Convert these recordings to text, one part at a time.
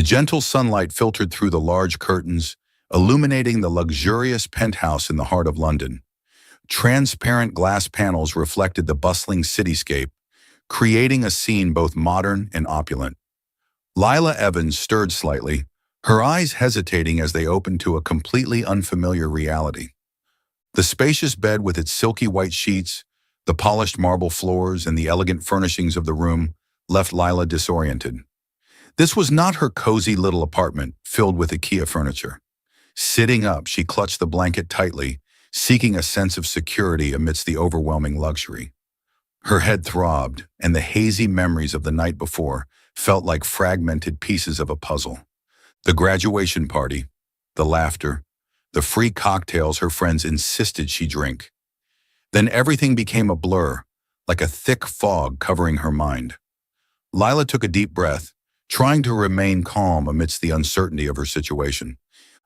gentle sunlight filtered through the large curtains, illuminating the luxurious penthouse in the heart of London. Transparent glass panels reflected the bustling cityscape, creating a scene both modern and opulent. Lila Evans stirred slightly, her eyes hesitating as they opened to a completely unfamiliar reality. The spacious bed with its silky white sheets, the polished marble floors, and the elegant furnishings of the room left Lila disoriented. This was not her cozy little apartment filled with IKEA furniture. Sitting up, she clutched the blanket tightly, seeking a sense of security amidst the overwhelming luxury. Her head throbbed, and the hazy memories of the night before felt like fragmented pieces of a puzzle. The graduation party, the laughter, the free cocktails her friends insisted she drink. Then everything became a blur, like a thick fog covering her mind. Lila took a deep breath, trying to remain calm amidst the uncertainty of her situation.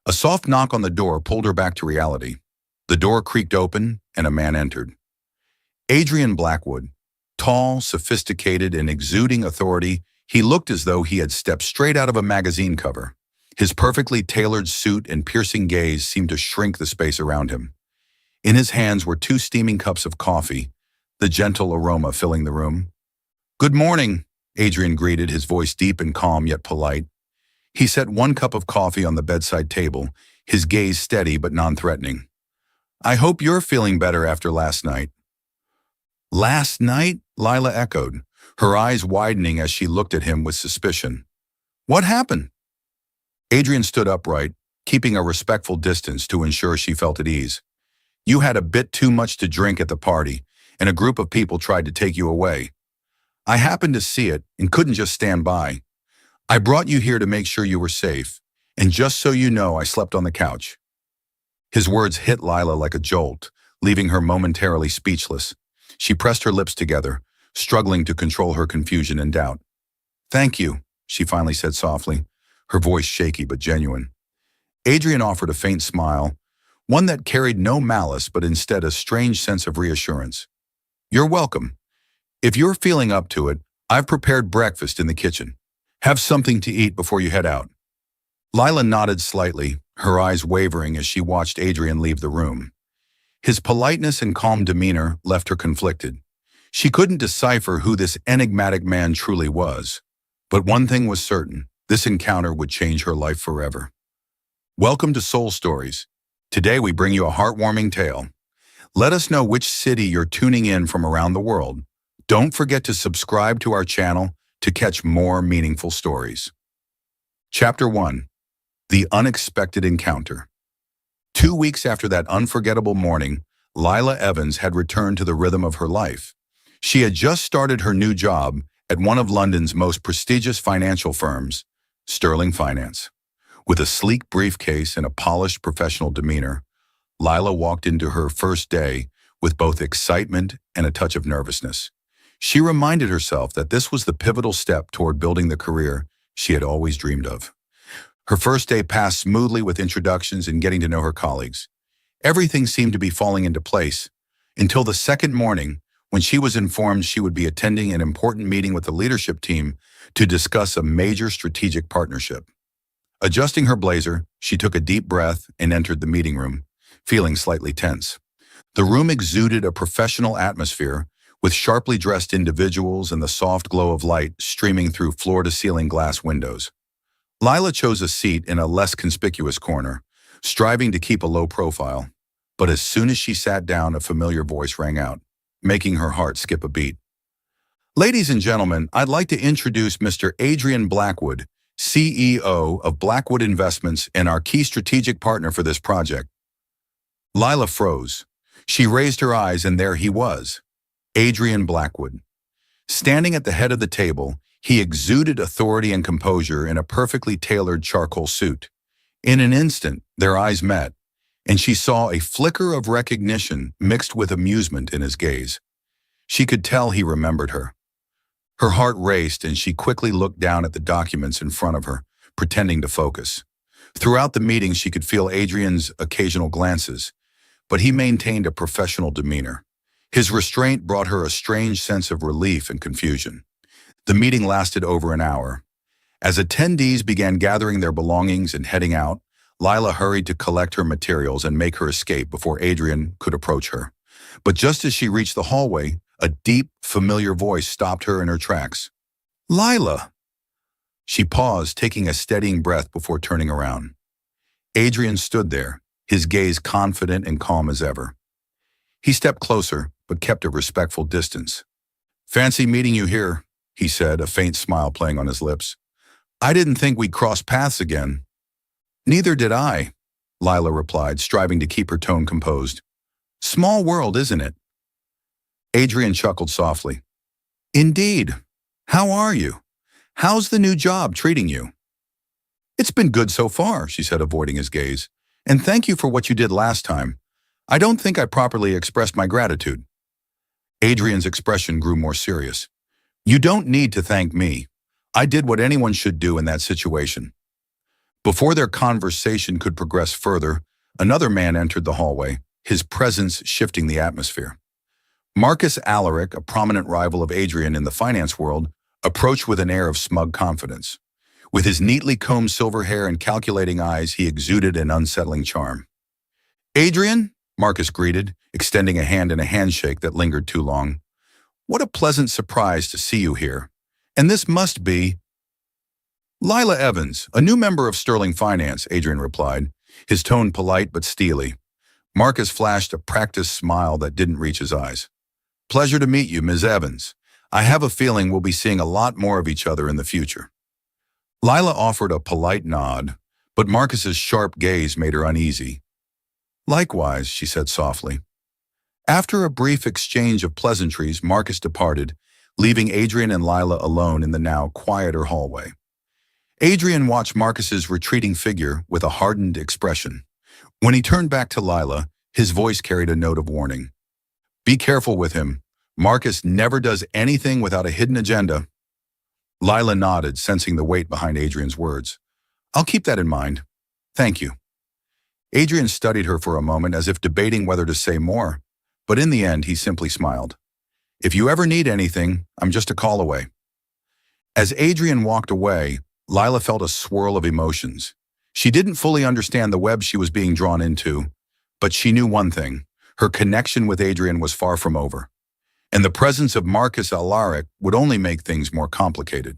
A soft knock on the door pulled her back to reality. The door creaked open, and a man entered. Adrian Blackwood, tall, sophisticated, and exuding authority, he looked as though he had stepped straight out of a magazine cover. His perfectly tailored suit and piercing gaze seemed to shrink the space around him. In his hands were 2 steaming cups of coffee, the gentle aroma filling the room. "Good morning," Adrian greeted, his voice deep and calm yet polite. He set 1 cup of coffee on the bedside table, his gaze steady but non-threatening. "I hope you're feeling better after last night." "Last night?" Lila echoed, her eyes widening as she looked at him with suspicion. "What happened?" Adrian stood upright, keeping a respectful distance to ensure she felt at ease. "You had a bit too much to drink at the party, and a group of people tried to take you away. I happened to see it and couldn't just stand by. I brought you here to make sure you were safe, and just so you know, I slept on the couch." His words hit Lila like a jolt, leaving her momentarily speechless. She pressed her lips together, struggling to control her confusion and doubt. "Thank you," she finally said softly, her voice shaky but genuine. Adrian offered a faint smile, one that carried no malice but instead a strange sense of reassurance. "You're welcome. If you're feeling up to it, I've prepared breakfast in the kitchen. Have something to eat before you head out." Lila nodded slightly, her eyes wavering as she watched Adrian leave the room. His politeness and calm demeanor left her conflicted. She couldn't decipher who this enigmatic man truly was. But one thing was certain, this encounter would change her life forever. Welcome to Soul Stories. Today we bring you a heartwarming tale. Let us know which city you're tuning in from around the world. Don't forget to subscribe to our channel to catch more meaningful stories. Chapter 1. The Unexpected Encounter. 2 weeks after that unforgettable morning, Lila Evans had returned to the rhythm of her life. She had just started her new job at one of London's most prestigious financial firms, Sterling Finance. With a sleek briefcase and a polished professional demeanor, Lila walked into her first day with both excitement and a touch of nervousness. She reminded herself that this was the pivotal step toward building the career she had always dreamed of. Her first day passed smoothly with introductions and getting to know her colleagues. Everything seemed to be falling into place until the second morning when she was informed she would be attending an important meeting with the leadership team to discuss a major strategic partnership. Adjusting her blazer, she took a deep breath and entered the meeting room, feeling slightly tense. The room exuded a professional atmosphere with sharply dressed individuals and the soft glow of light streaming through floor-to-ceiling glass windows. Lila chose a seat in a less conspicuous corner, striving to keep a low profile. But as soon as she sat down, a familiar voice rang out, making her heart skip a beat. "Ladies and gentlemen, I'd like to introduce Mr. Adrian Blackwood, CEO of Blackwood Investments and our key strategic partner for this project." Lila froze. She raised her eyes, and there he was, Adrian Blackwood. Standing at the head of the table, he exuded authority and composure in a perfectly tailored charcoal suit. In an instant, their eyes met, and she saw a flicker of recognition mixed with amusement in his gaze. She could tell he remembered her. Her heart raced, and she quickly looked down at the documents in front of her, pretending to focus. Throughout the meeting, she could feel Adrian's occasional glances, but he maintained a professional demeanor. His restraint brought her a strange sense of relief and confusion. The meeting lasted over an hour. As attendees began gathering their belongings and heading out, Lila hurried to collect her materials and make her escape before Adrian could approach her. But just as she reached the hallway, a deep, familiar voice stopped her in her tracks. Lila! She paused, taking a steadying breath before turning around. Adrian stood there, his gaze confident and calm as ever. He stepped closer, but kept a respectful distance. Fancy meeting you here, he said, a faint smile playing on his lips. I didn't think we'd cross paths again. Neither did I, Lila replied, striving to keep her tone composed. Small world, isn't it? Adrian chuckled softly. Indeed. How are you? How's the new job treating you? It's been good so far, she said, avoiding his gaze. And thank you for what you did last time. I don't think I properly expressed my gratitude. Adrian's expression grew more serious. You don't need to thank me. I did what anyone should do in that situation. Before their conversation could progress further, another man entered the hallway, his presence shifting the atmosphere. Marcus Alaric, a prominent rival of Adrian in the finance world, approached with an air of smug confidence. With his neatly combed silver hair and calculating eyes, he exuded an unsettling charm. Adrian, Marcus greeted, extending a hand in a handshake that lingered too long. What a pleasant surprise to see you here. And this must be… Lila Evans, a new member of Sterling Finance, Adrian replied, his tone polite but steely. Marcus flashed a practiced smile that didn't reach his eyes. Pleasure to meet you, Ms. Evans. I have a feeling we'll be seeing a lot more of each other in the future. Lila offered a polite nod, but Marcus's sharp gaze made her uneasy. Likewise, she said softly. After a brief exchange of pleasantries, Marcus departed, leaving Adrian and Lila alone in the now quieter hallway. Adrian watched Marcus's retreating figure with a hardened expression. When he turned back to Lila, his voice carried a note of warning. Be careful with him. Marcus never does anything without a hidden agenda. Lila nodded, sensing the weight behind Adrian's words. I'll keep that in mind. Thank you. Adrian studied her for a moment as if debating whether to say more, but in the end he simply smiled. If you ever need anything, I'm just a call away. As Adrian walked away, Lila felt a swirl of emotions. She didn't fully understand the web she was being drawn into, but she knew one thing. Her connection with Adrian was far from over, and the presence of Marcus Alaric would only make things more complicated.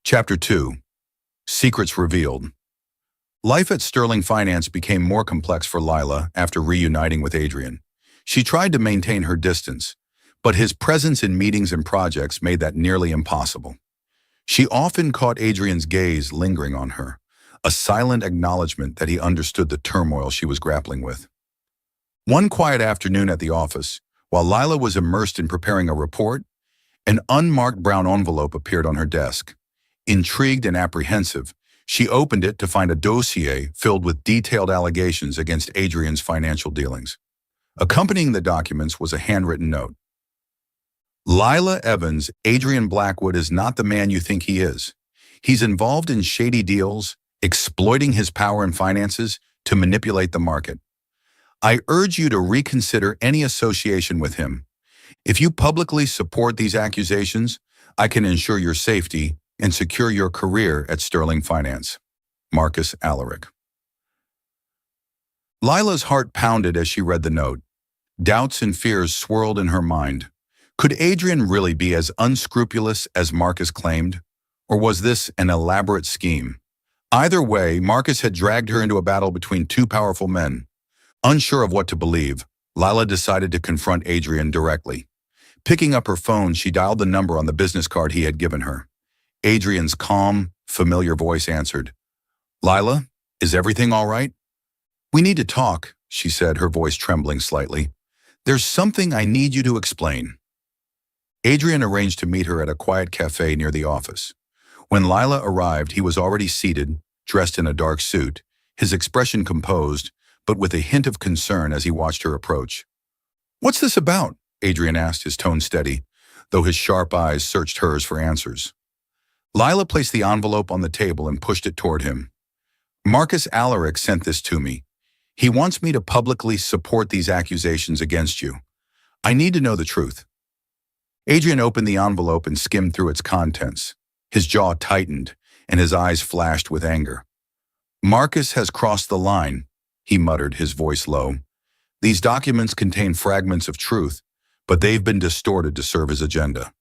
Chapter 2. Secrets Revealed. Life at Sterling Finance became more complex for Lila after reuniting with Adrian. She tried to maintain her distance, but his presence in meetings and projects made that nearly impossible. She often caught Adrian's gaze lingering on her, a silent acknowledgement that he understood the turmoil she was grappling with. One quiet afternoon at the office, while Lila was immersed in preparing a report, an unmarked brown envelope appeared on her desk. Intrigued and apprehensive, she opened it to find a dossier filled with detailed allegations against Adrian's financial dealings. Accompanying the documents was a handwritten note. Lila Evans, Adrian Blackwood is not the man you think he is. He's involved in shady deals, exploiting his power and finances to manipulate the market. I urge you to reconsider any association with him. If you publicly support these accusations, I can ensure your safety and secure your career at Sterling Finance. Marcus Alaric. Lila's heart pounded as she read the note. Doubts and fears swirled in her mind. Could Adrian really be as unscrupulous as Marcus claimed? Or was this an elaborate scheme? Either way, Marcus had dragged her into a battle between two powerful men. Unsure of what to believe, Lila decided to confront Adrian directly. Picking up her phone, she dialed the number on the business card he had given her. Adrian's calm, familiar voice answered. Lila, is everything all right? We need to talk, she said, her voice trembling slightly. There's something I need you to explain. Adrian arranged to meet her at a quiet cafe near the office. When Lila arrived, he was already seated, dressed in a dark suit, his expression composed, but with a hint of concern as he watched her approach. What's this about? Adrian asked, his tone steady, though his sharp eyes searched hers for answers. Lila placed the envelope on the table and pushed it toward him. Marcus Alaric sent this to me. He wants me to publicly support these accusations against you. I need to know the truth. Adrian opened the envelope and skimmed through its contents. His jaw tightened, and his eyes flashed with anger. "Marcus has crossed the line," he muttered, his voice low. "These documents contain fragments of truth, but they've been distorted to serve his agenda."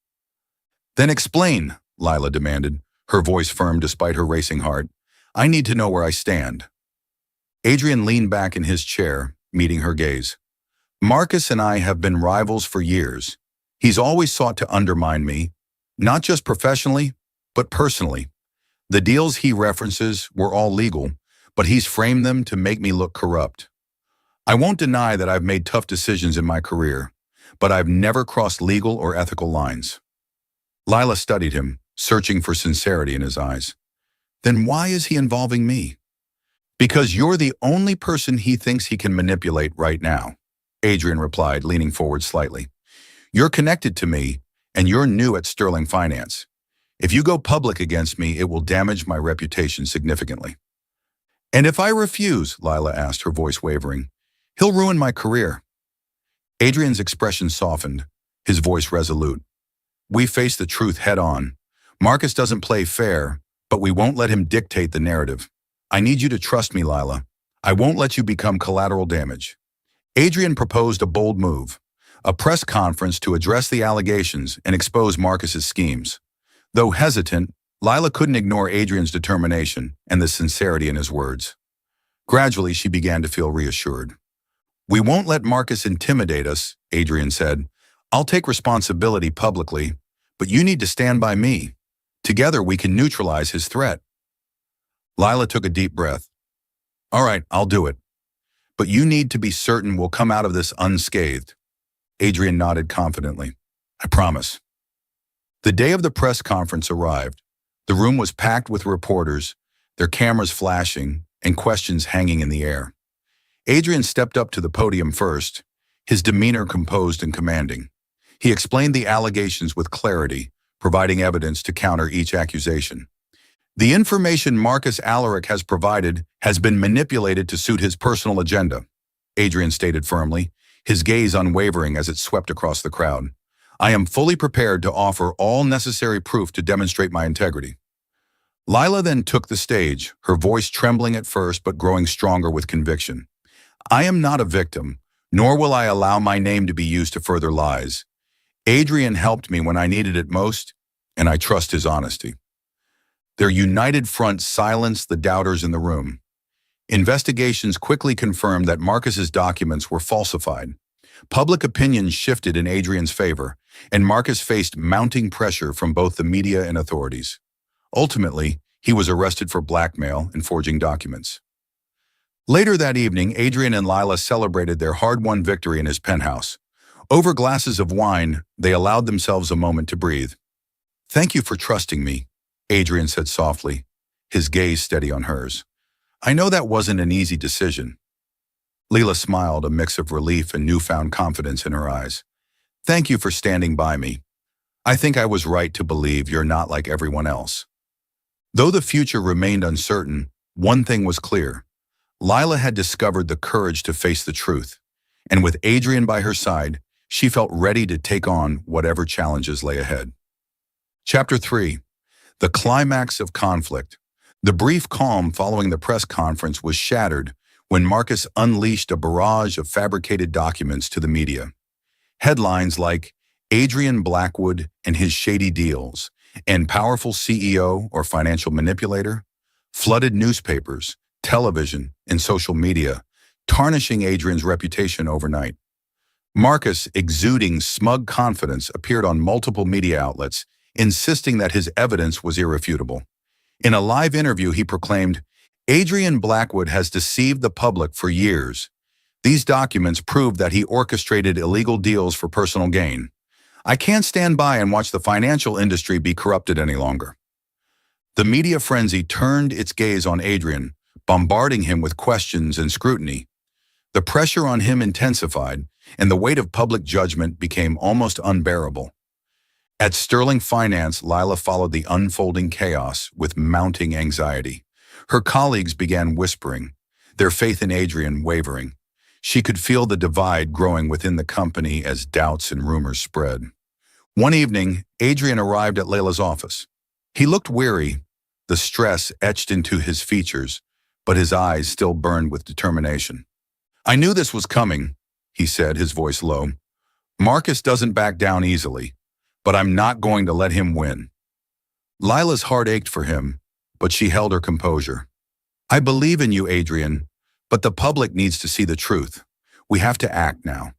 "Then explain," Lila demanded, her voice firm despite her racing heart. "I need to know where I stand." Adrian leaned back in his chair, meeting her gaze. "Marcus and I have been rivals for years. He's always sought to undermine me, not just professionally, but personally. The deals he references were all legal, but he's framed them to make me look corrupt. I won't deny that I've made tough decisions in my career, but I've never crossed legal or ethical lines." Lila studied him, searching for sincerity in his eyes. "Then why is he involving me?" "Because you're the only person he thinks he can manipulate right now," Adrian replied, leaning forward slightly. "You're connected to me, and you're new at Sterling Finance. If you go public against me, it will damage my reputation significantly." "And if I refuse," Lila asked, her voice wavering, "he'll ruin my career." Adrian's expression softened, his voice resolute. "We face the truth head on. Marcus doesn't play fair, but we won't let him dictate the narrative. I need you to trust me, Lila. I won't let you become collateral damage." Adrian proposed a bold move, a press conference to address the allegations and expose Marcus's schemes. Though hesitant, Lila couldn't ignore Adrian's determination and the sincerity in his words. Gradually, she began to feel reassured. "We won't let Marcus intimidate us," Adrian said. "I'll take responsibility publicly, but you need to stand by me. Together, we can neutralize his threat." Lila took a deep breath. "All right, I'll do it. But you need to be certain we'll come out of this unscathed." Adrian nodded confidently. "I promise." The day of the press conference arrived. The room was packed with reporters, their cameras flashing and questions hanging in the air. Adrian stepped up to the podium first, his demeanor composed and commanding. He explained the allegations with clarity, providing evidence to counter each accusation. "The information Marcus Alaric has provided has been manipulated to suit his personal agenda," Adrian stated firmly, his gaze unwavering as it swept across the crowd. "I am fully prepared to offer all necessary proof to demonstrate my integrity." Lila then took the stage, her voice trembling at first but growing stronger with conviction. "I am not a victim, nor will I allow my name to be used to further lies. Adrian helped me when I needed it most, and I trust his honesty." Their united front silenced the doubters in the room. Investigations quickly confirmed that Marcus's documents were falsified. Public opinion shifted in Adrian's favor, and Marcus faced mounting pressure from both the media and authorities. Ultimately, he was arrested for blackmail and forging documents. Later that evening, Adrian and Lila celebrated their hard-won victory in his penthouse. Over glasses of wine, they allowed themselves a moment to breathe. "Thank you for trusting me," Adrian said softly, his gaze steady on hers. "I know that wasn't an easy decision." Lila smiled, a mix of relief and newfound confidence in her eyes. "Thank you for standing by me. I think I was right to believe you're not like everyone else." Though the future remained uncertain, one thing was clear. Lila had discovered the courage to face the truth, and with Adrian by her side, she felt ready to take on whatever challenges lay ahead. Chapter 3. The climax of conflict. The brief calm following the press conference was shattered when Marcus unleashed a barrage of fabricated documents to the media. Headlines like "Adrian Blackwood and his shady deals" and "Powerful CEO or financial manipulator" flooded newspapers, television, and social media, tarnishing Adrian's reputation overnight. Marcus, exuding smug confidence, appeared on multiple media outlets, insisting that his evidence was irrefutable. In a live interview, he proclaimed, "Adrian Blackwood has deceived the public for years. These documents prove that he orchestrated illegal deals for personal gain. I can't stand by and watch the financial industry be corrupted any longer." The media frenzy turned its gaze on Adrian, bombarding him with questions and scrutiny. The pressure on him intensified, and the weight of public judgment became almost unbearable. At Sterling Finance, Lila followed the unfolding chaos with mounting anxiety. Her colleagues began whispering, their faith in Adrian wavering. She could feel the divide growing within the company as doubts and rumors spread. One evening, Adrian arrived at Lila's office. He looked weary, the stress etched into his features, but his eyes still burned with determination. "I knew this was coming," he said, his voice low. "Marcus doesn't back down easily, but I'm not going to let him win." Lila's heart ached for him, but she held her composure. "I believe in you, Adrian, but the public needs to see the truth. We have to act now."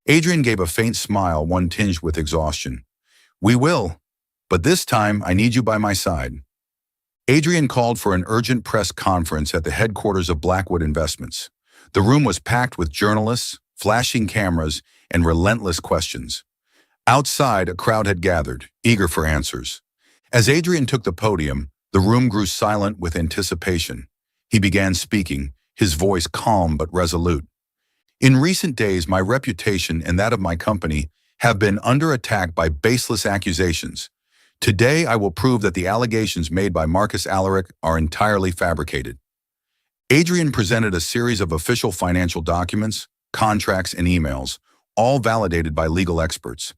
Adrian gave a faint smile, one tinged with exhaustion. "We will, but this time I need you by my side." Adrian called for an urgent press conference at the headquarters of Blackwood Investments. The room was packed with journalists, flashing cameras, and relentless questions. Outside, a crowd had gathered, eager for answers. As Adrian took the podium, the room grew silent with anticipation. He began speaking, his voice calm but resolute. "In recent days, my reputation and that of my company have been under attack by baseless accusations. Today, I will prove that the allegations made by Marcus Alaric are entirely fabricated." Adrian presented a series of official financial documents, contracts, and emails, all validated by legal experts.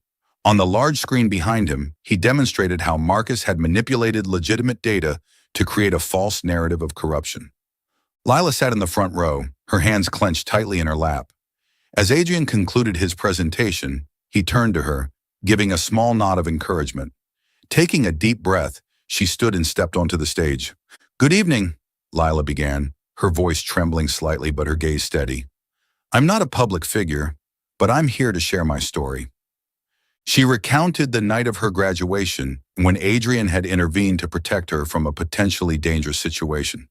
On the large screen behind him, he demonstrated how Marcus had manipulated legitimate data to create a false narrative of corruption. Lila sat in the front row, her hands clenched tightly in her lap. As Adrian concluded his presentation, he turned to her, giving a small nod of encouragement. Taking a deep breath, she stood and stepped onto the stage. "Good evening," Lila began, her voice trembling slightly but her gaze steady. "I'm not a public figure, but I'm here to share my story." She recounted the night of her graduation when Adrian had intervened to protect her from a potentially dangerous situation.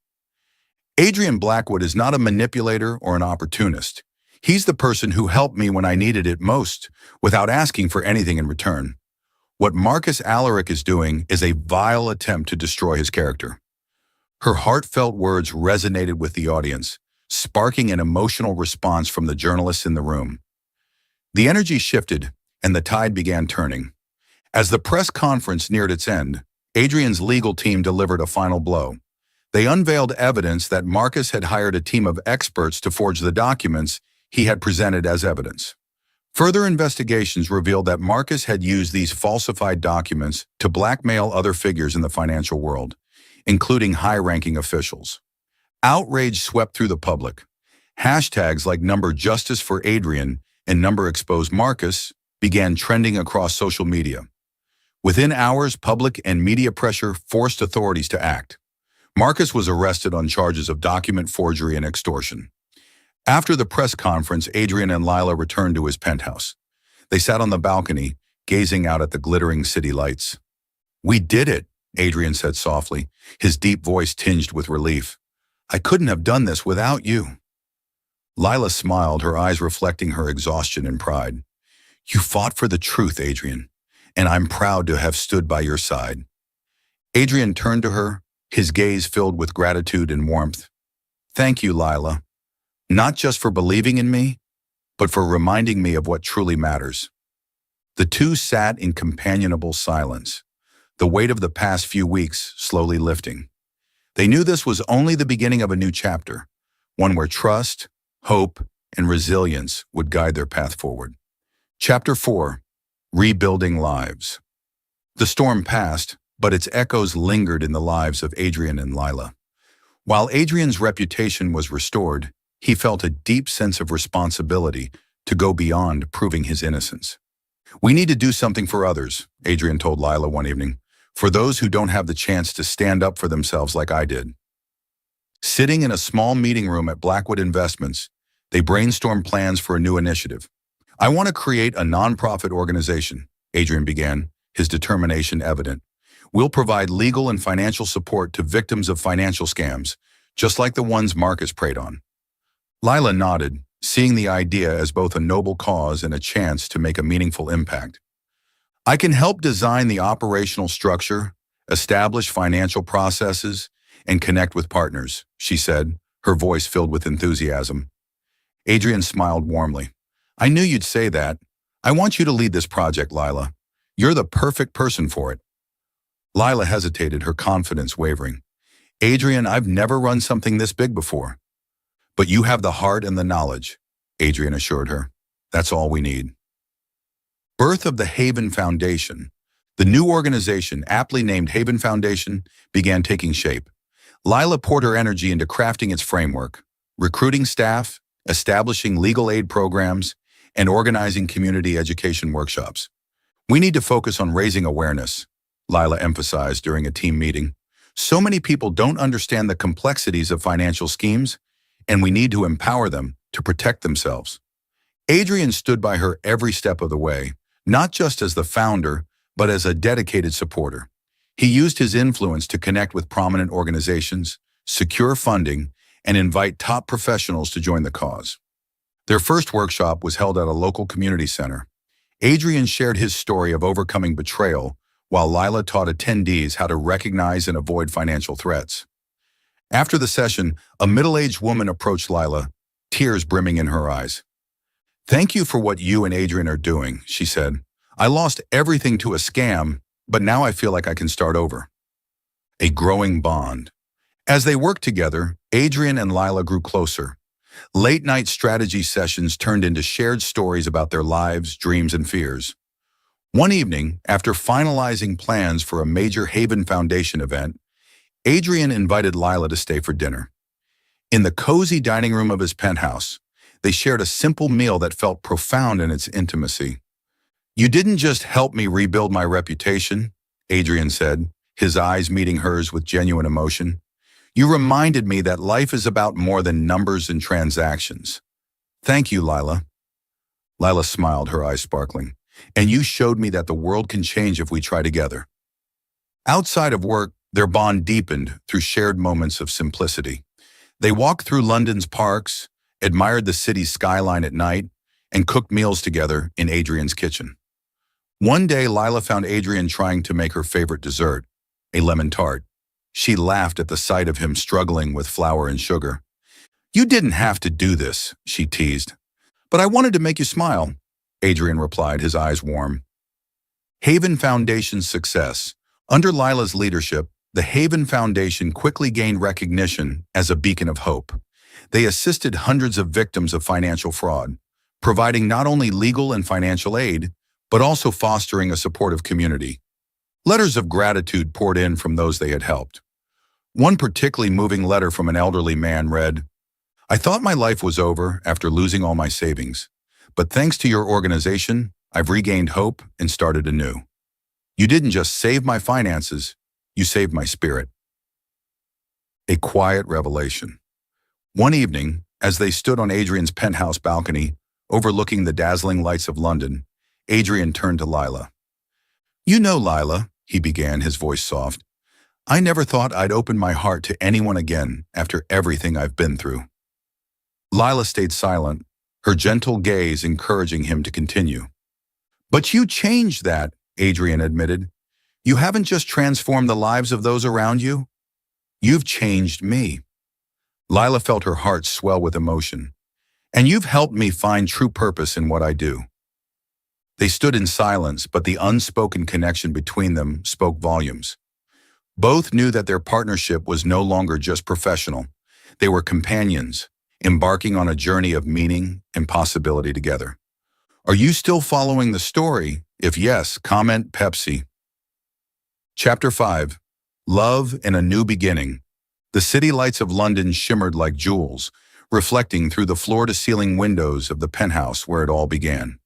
"Adrian Blackwood is not a manipulator or an opportunist. He's the person who helped me when I needed it most, without asking for anything in return. What Marcus Alaric is doing is a vile attempt to destroy his character." Her heartfelt words resonated with the audience, sparking an emotional response from the journalists in the room. The energy shifted, and the tide began turning. As the press conference neared its end, Adrian's legal team delivered a final blow. They unveiled evidence that Marcus had hired a team of experts to forge the documents he had presented as evidence. Further investigations revealed that Marcus had used these falsified documents to blackmail other figures in the financial world, including high-ranking officials. Outrage swept through the public. Hashtags like #Justice for Adrian and #Expose Marcus began trending across social media. Within hours, public and media pressure forced authorities to act. Marcus was arrested on charges of document forgery and extortion. After the press conference, Adrian and Lila returned to his penthouse. They sat on the balcony, gazing out at the glittering city lights. "We did it," Adrian said softly, his deep voice tinged with relief. "I couldn't have done this without you." Lila smiled, her eyes reflecting her exhaustion and pride. "You fought for the truth, Adrian, and I'm proud to have stood by your side." Adrian turned to her, his gaze filled with gratitude and warmth. "Thank you, Lila. Not just for believing in me, but for reminding me of what truly matters." The two sat in companionable silence, the weight of the past few weeks slowly lifting. They knew this was only the beginning of a new chapter, one where trust, hope, and resilience would guide their path forward. Chapter 4. Rebuilding Lives. The storm passed, but its echoes lingered in the lives of Adrian and Lila. While Adrian's reputation was restored, he felt a deep sense of responsibility to go beyond proving his innocence. "We need to do something for others," Adrian told Lila one evening, "for those who don't have the chance to stand up for themselves like I did." Sitting in a small meeting room at Blackwood Investments, they brainstormed plans for a new initiative. "I want to create a nonprofit organization," Adrian began, his determination evident. "We'll provide legal and financial support to victims of financial scams, just like the ones Marcus preyed on." Lila nodded, seeing the idea as both a noble cause and a chance to make a meaningful impact. "I can help design the operational structure, establish financial processes, and connect with partners," she said, her voice filled with enthusiasm. Adrian smiled warmly. "I knew you'd say that. I want you to lead this project, Lila. You're the perfect person for it." Lila hesitated, her confidence wavering. "Adrian, I've never run something this big before." "But you have the heart and the knowledge," Adrian assured her. "That's all we need." Birth of the Haven Foundation. The new organization, aptly named Haven Foundation, began taking shape. Lila poured her energy into crafting its framework, recruiting staff, establishing legal aid programs, and organizing community education workshops. "We need to focus on raising awareness," Lila emphasized during a team meeting. "So many people don't understand the complexities of financial schemes, and we need to empower them to protect themselves." Adrian stood by her every step of the way, not just as the founder, but as a dedicated supporter. He used his influence to connect with prominent organizations, secure funding, and invite top professionals to join the cause. Their first workshop was held at a local community center. Adrian shared his story of overcoming betrayal, while Lila taught attendees how to recognize and avoid financial threats. After the session, a middle-aged woman approached Lila, tears brimming in her eyes. "Thank you for what you and Adrian are doing," she said. "I lost everything to a scam, but now I feel like I can start over." A growing bond. As they worked together, Adrian and Lila grew closer. Late-night strategy sessions turned into shared stories about their lives, dreams, and fears. One evening, after finalizing plans for a major Haven Foundation event, Adrian invited Lila to stay for dinner. In the cozy dining room of his penthouse, they shared a simple meal that felt profound in its intimacy. "You didn't just help me rebuild my reputation," Adrian said, his eyes meeting hers with genuine emotion. "You reminded me that life is about more than numbers and transactions." "Thank you, Lila." Lila smiled, her eyes sparkling. "And you showed me that the world can change if we try together." Outside of work, their bond deepened through shared moments of simplicity. They walked through London's parks, admired the city's skyline at night, and cooked meals together in Adrian's kitchen. One day, Lila found Adrian trying to make her favorite dessert, a lemon tart. She laughed at the sight of him struggling with flour and sugar. "You didn't have to do this," she teased. "But I wanted to make you smile," Adrian replied, his eyes warm. Haven Foundation's success. Under Lila's leadership, the Haven Foundation quickly gained recognition as a beacon of hope. They assisted hundreds of victims of financial fraud, providing not only legal and financial aid, but also fostering a supportive community. Letters of gratitude poured in from those they had helped. One particularly moving letter from an elderly man read, "I thought my life was over after losing all my savings, but thanks to your organization, I've regained hope and started anew. You didn't just save my finances, you saved my spirit." A quiet revelation. One evening, as they stood on Adrian's penthouse balcony, overlooking the dazzling lights of London, Adrian turned to Lila. "You know, Lila," he began, his voice soft, "I never thought I'd open my heart to anyone again after everything I've been through." Lila stayed silent, her gentle gaze encouraging him to continue. "But you changed that," Adrian admitted. "You haven't just transformed the lives of those around you. You've changed me." Lila felt her heart swell with emotion. "And you've helped me find true purpose in what I do." They stood in silence, but the unspoken connection between them spoke volumes. Both knew that their partnership was no longer just professional. They were companions, embarking on a journey of meaning and possibility together. Are you still following the story? If yes, comment Pepsi. Chapter 5. Love and a New Beginning. The city lights of London shimmered like jewels, reflecting through the floor-to-ceiling windows of the penthouse where it all began.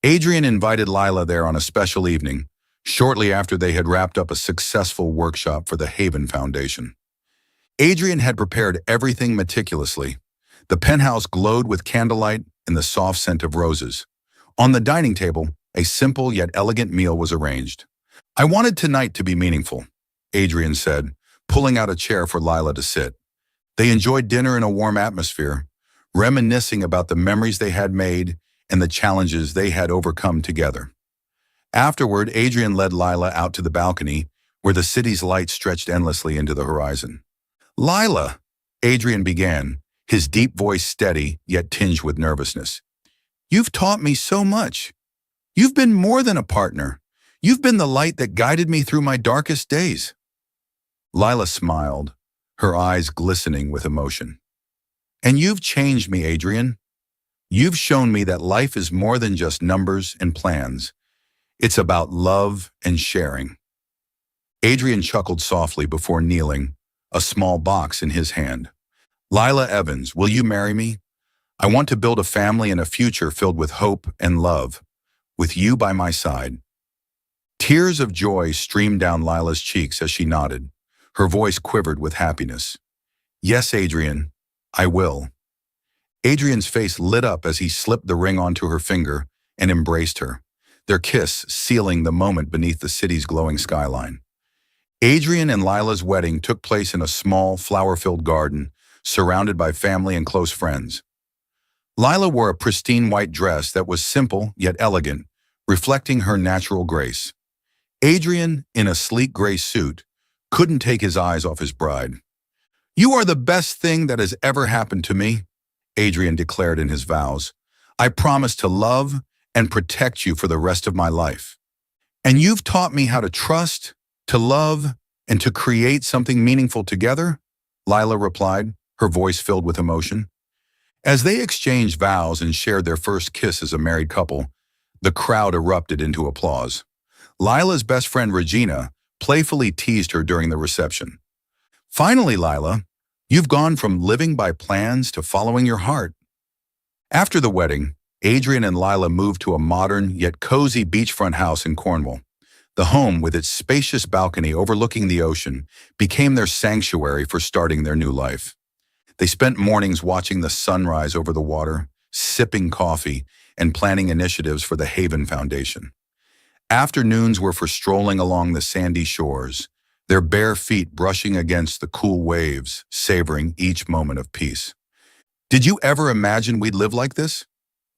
Adrian invited Lila there on a special evening, shortly after they had wrapped up a successful workshop for the Haven Foundation. Adrian had prepared everything meticulously. The penthouse glowed with candlelight and the soft scent of roses. On the dining table, a simple yet elegant meal was arranged. "I wanted tonight to be meaningful," Adrian said, pulling out a chair for Lila to sit. They enjoyed dinner in a warm atmosphere, reminiscing about the memories they had made and the challenges they had overcome together. Afterward, Adrian led Lila out to the balcony, where the city's light stretched endlessly into the horizon. "Lila," Adrian began, his deep voice steady yet tinged with nervousness. "You've taught me so much. You've been more than a partner. You've been the light that guided me through my darkest days." Lila smiled, her eyes glistening with emotion. "And you've changed me, Adrian. You've shown me that life is more than just numbers and plans. It's about love and sharing. Adrian chuckled softly before kneeling, a small box in his hand. Lila Evans, will you marry me? I want to build a family and a future filled with hope and love, with you by my side. Tears of joy streamed down Lila's cheeks as she nodded. Her voice quivered with happiness. Yes, Adrian, I will. Adrian's face lit up as he slipped the ring onto her finger and embraced her, their kiss sealing the moment beneath the city's glowing skyline. Adrian and Lila's wedding took place in a small, flower-filled garden, surrounded by family and close friends. Lila wore a pristine white dress that was simple yet elegant, reflecting her natural grace. Adrian, in a sleek gray suit, couldn't take his eyes off his bride. You are the best thing that has ever happened to me, Adrian declared in his vows. I promise to love and protect you for the rest of my life. And you've taught me how to trust, to love, and to create something meaningful together, Lila replied, her voice filled with emotion. As they exchanged vows and shared their first kiss as a married couple, the crowd erupted into applause. Lila's best friend Regina playfully teased her during the reception. Finally, Lila, you've gone from living by plans to following your heart. After the wedding, Adrian and Lila moved to a modern yet cozy beachfront house in Cornwall. The home, with its spacious balcony overlooking the ocean, became their sanctuary for starting their new life. They spent mornings watching the sunrise over the water, sipping coffee, and planning initiatives for the Haven Foundation. Afternoons were for strolling along the sandy shores, their bare feet brushing against the cool waves, savoring each moment of peace. Did you ever imagine we'd live like this?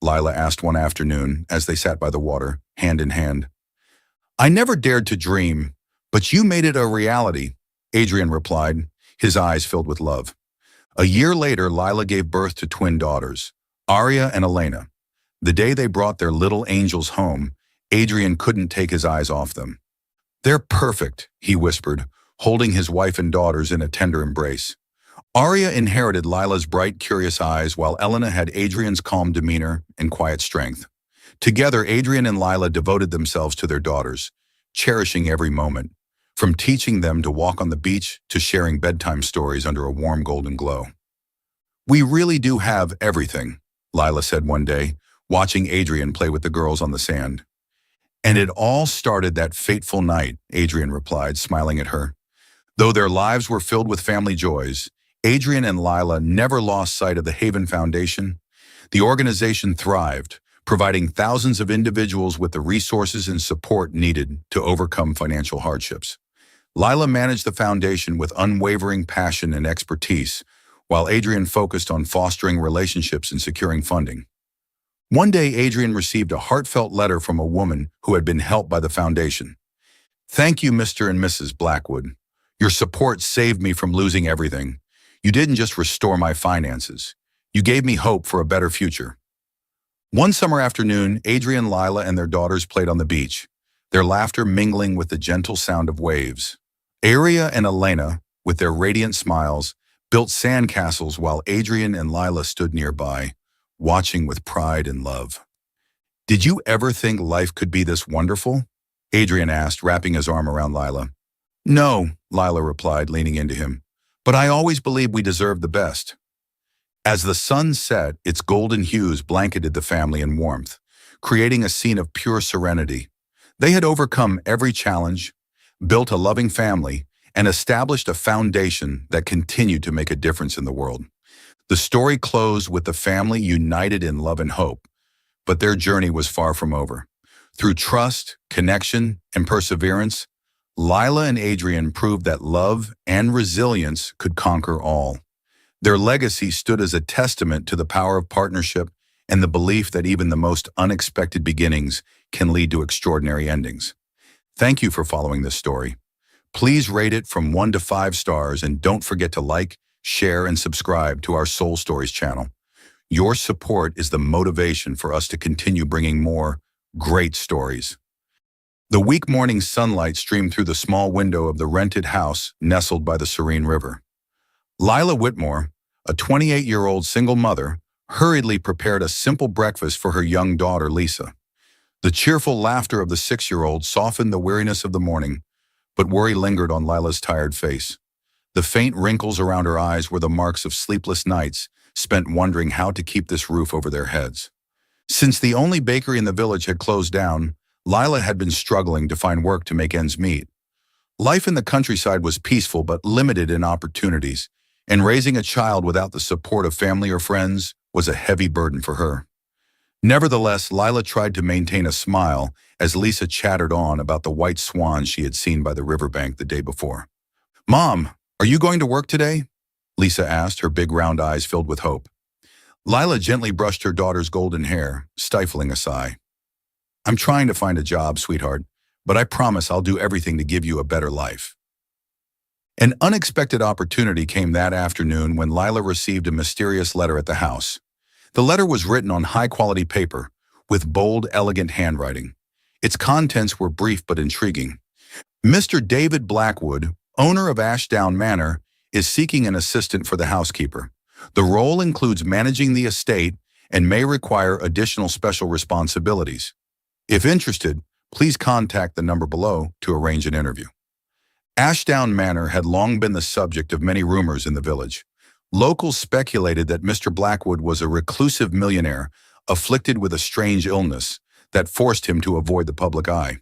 Lila asked one afternoon as they sat by the water, hand in hand. I never dared to dream, but you made it a reality, Adrian replied, his eyes filled with love. A year later, Lila gave birth to twin daughters, Aria and Elena. The day they brought their little angels home, Adrian couldn't take his eyes off them. They're perfect, he whispered, holding his wife and daughters in a tender embrace. Aria inherited Lila's bright, curious eyes, while Elena had Adrian's calm demeanor and quiet strength. Together, Adrian and Lila devoted themselves to their daughters, cherishing every moment, from teaching them to walk on the beach to sharing bedtime stories under a warm golden glow. We really do have everything, Lila said one day, watching Adrian play with the girls on the sand. And it all started that fateful night, Adrian replied, smiling at her. Though their lives were filled with family joys, Adrian and Lila never lost sight of the Haven Foundation. The organization thrived, providing thousands of individuals with the resources and support needed to overcome financial hardships. Lila managed the foundation with unwavering passion and expertise, while Adrian focused on fostering relationships and securing funding. One day, Adrian received a heartfelt letter from a woman who had been helped by the foundation. Thank you, Mr. and Mrs. Blackwood. Your support saved me from losing everything. You didn't just restore my finances. You gave me hope for a better future. One summer afternoon, Adrian, Lila, and their daughters played on the beach, their laughter mingling with the gentle sound of waves. Aria and Elena, with their radiant smiles, built sandcastles while Adrian and Lila stood nearby, watching with pride and love. Did you ever think life could be this wonderful? Adrian asked, wrapping his arm around Lila. No, Lila replied, leaning into him, but I always believed we deserved the best. As the sun set, its golden hues blanketed the family in warmth, creating a scene of pure serenity. They had overcome every challenge, built a loving family, and established a foundation that continued to make a difference in the world. The story closed with the family united in love and hope, but their journey was far from over. Through trust, connection, and perseverance, Lila and Adrian proved that love and resilience could conquer all. Their legacy stood as a testament to the power of partnership and the belief that even the most unexpected beginnings can lead to extraordinary endings. Thank you for following this story. Please rate it from 1 to 5 stars and don't forget to like, share, and subscribe to our Soul Stories channel. Your support is the motivation for us to continue bringing more great stories. The weak morning sunlight streamed through the small window of the rented house nestled by the serene river. Lila Whitmore, a 28-year-old single mother, hurriedly prepared a simple breakfast for her young daughter, Lisa. The cheerful laughter of the 6-year-old softened the weariness of the morning, but worry lingered on Lila's tired face. The faint wrinkles around her eyes were the marks of sleepless nights spent wondering how to keep this roof over their heads. Since the only bakery in the village had closed down, Lila had been struggling to find work to make ends meet. Life in the countryside was peaceful but limited in opportunities, and raising a child without the support of family or friends was a heavy burden for her. Nevertheless, Lila tried to maintain a smile as Lisa chattered on about the white swans she had seen by the riverbank the day before. "Mom, are you going to work today?" Lisa asked, her big round eyes filled with hope. Lila gently brushed her daughter's golden hair, stifling a sigh. "I'm trying to find a job, sweetheart, but I promise I'll do everything to give you a better life." An unexpected opportunity came that afternoon when Lila received a mysterious letter at the house. The letter was written on high-quality paper, with bold, elegant handwriting. Its contents were brief but intriguing. "Mr. David Blackwood, owner of Ashdown Manor, is seeking an assistant for the housekeeper. The role includes managing the estate and may require additional special responsibilities. If interested, please contact the number below to arrange an interview." Ashdown Manor had long been the subject of many rumors in the village. Locals speculated that Mr. Blackwood was a reclusive millionaire afflicted with a strange illness that forced him to avoid the public eye.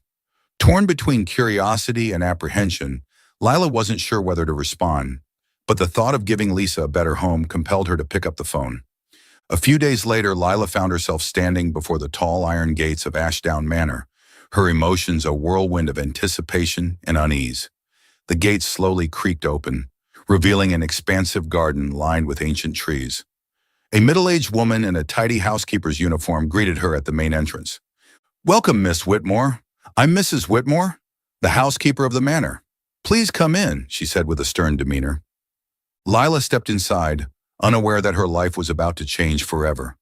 Torn between curiosity and apprehension, Lila wasn't sure whether to respond, but the thought of giving Lisa a better home compelled her to pick up the phone. A few days later, Lila found herself standing before the tall iron gates of Ashdown Manor, her emotions a whirlwind of anticipation and unease. The gates slowly creaked open, revealing an expansive garden lined with ancient trees. A middle-aged woman in a tidy housekeeper's uniform greeted her at the main entrance. "Welcome, Miss Whitmore. I'm Mrs. Whitmore, the housekeeper of the manor. Please come in," she said with a stern demeanor. Lila stepped inside, unaware that her life was about to change forever.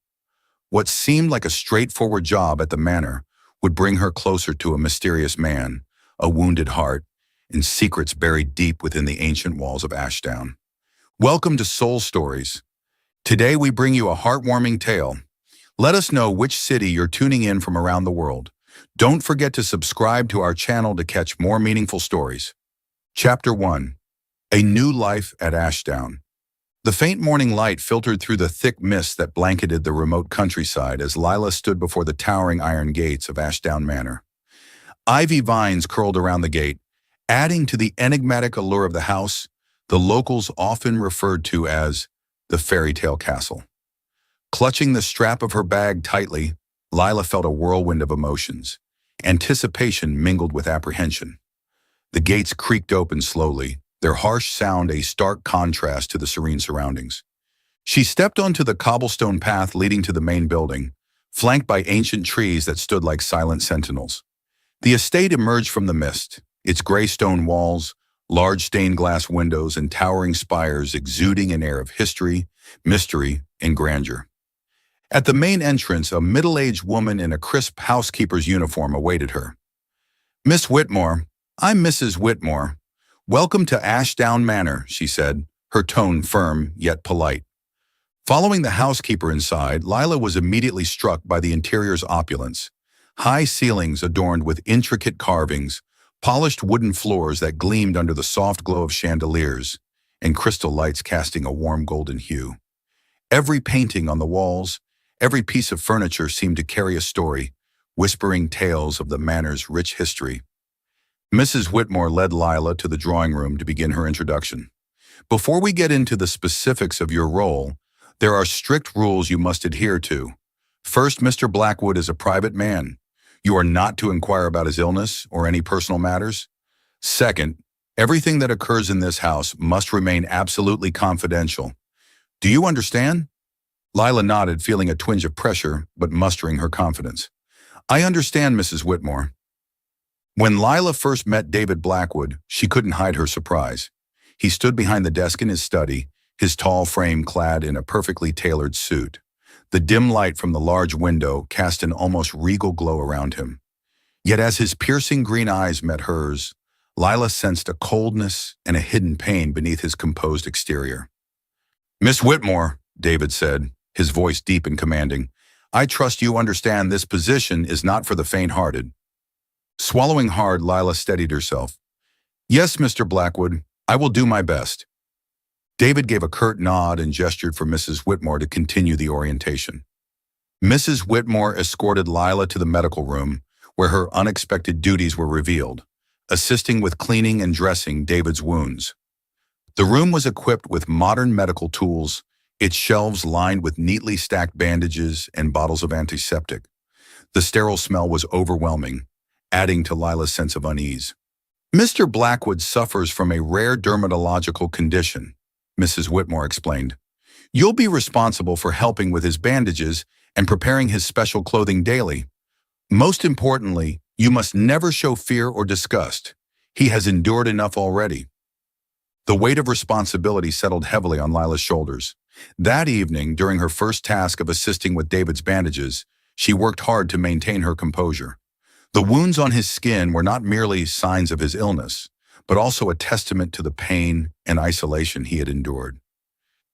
What seemed like a straightforward job at the manor would bring her closer to a mysterious man, a wounded heart, and secrets buried deep within the ancient walls of Ashdown. Welcome to Soul Stories. Today we bring you a heartwarming tale. Let us know which city you're tuning in from around the world. Don't forget to subscribe to our channel to catch more meaningful stories. Chapter 1. A New Life at Ashdown. The faint morning light filtered through the thick mist that blanketed the remote countryside as Lila stood before the towering iron gates of Ashdown Manor. Ivy vines curled around the gate, adding to the enigmatic allure of the house, the locals often referred to as the fairy tale castle. Clutching the strap of her bag tightly, Lila felt a whirlwind of emotions. Anticipation mingled with apprehension. The gates creaked open slowly, their harsh sound a stark contrast to the serene surroundings. She stepped onto the cobblestone path leading to the main building, flanked by ancient trees that stood like silent sentinels. The estate emerged from the mist, its gray stone walls, large stained glass windows, and towering spires exuding an air of history, mystery, and grandeur. At the main entrance, a middle-aged woman in a crisp housekeeper's uniform awaited her. "Miss Whitmore, I'm Mrs. Whitmore. Welcome to Ashdown Manor," she said, her tone firm yet polite. Following the housekeeper inside, Lila was immediately struck by the interior's opulence. High ceilings adorned with intricate carvings, polished wooden floors that gleamed under the soft glow of chandeliers, and crystal lights casting a warm golden hue. Every painting on the walls, every piece of furniture seemed to carry a story, whispering tales of the manor's rich history. Mrs. Whitmore led Lila to the drawing room to begin her introduction. "Before we get into the specifics of your role, there are strict rules you must adhere to. First, Mr. Blackwood is a private man. You are not to inquire about his illness or any personal matters. Second, everything that occurs in this house must remain absolutely confidential. Do you understand?" Lila nodded, feeling a twinge of pressure, but mustering her confidence. "I understand, Mrs. Whitmore." When Lila first met David Blackwood, she couldn't hide her surprise. He stood behind the desk in his study, his tall frame clad in a perfectly tailored suit. The dim light from the large window cast an almost regal glow around him. Yet as his piercing green eyes met hers, Lila sensed a coldness and a hidden pain beneath his composed exterior. "Miss Whitmore," David said, his voice deep and commanding, I trust you understand this position is not for the faint-hearted." Swallowing hard, Lila steadied herself. "Yes, Mr. Blackwood, I will do my best." David gave a curt nod and gestured for Mrs. Whitmore to continue the orientation. Mrs. Whitmore escorted Lila to the medical room, where her unexpected duties were revealed, assisting with cleaning and dressing David's wounds. The room was equipped with modern medical tools, its shelves lined with neatly stacked bandages and bottles of antiseptic. The sterile smell was overwhelming, adding to Lila's sense of unease. "Mr. Blackwood suffers from a rare dermatological condition," Mrs. Whitmore explained. "You'll be responsible for helping with his bandages and preparing his special clothing daily. Most importantly, you must never show fear or disgust. He has endured enough already." The weight of responsibility settled heavily on Lila's shoulders. That evening, during her first task of assisting with David's bandages, she worked hard to maintain her composure. The wounds on his skin were not merely signs of his illness, but also a testament to the pain and isolation he had endured.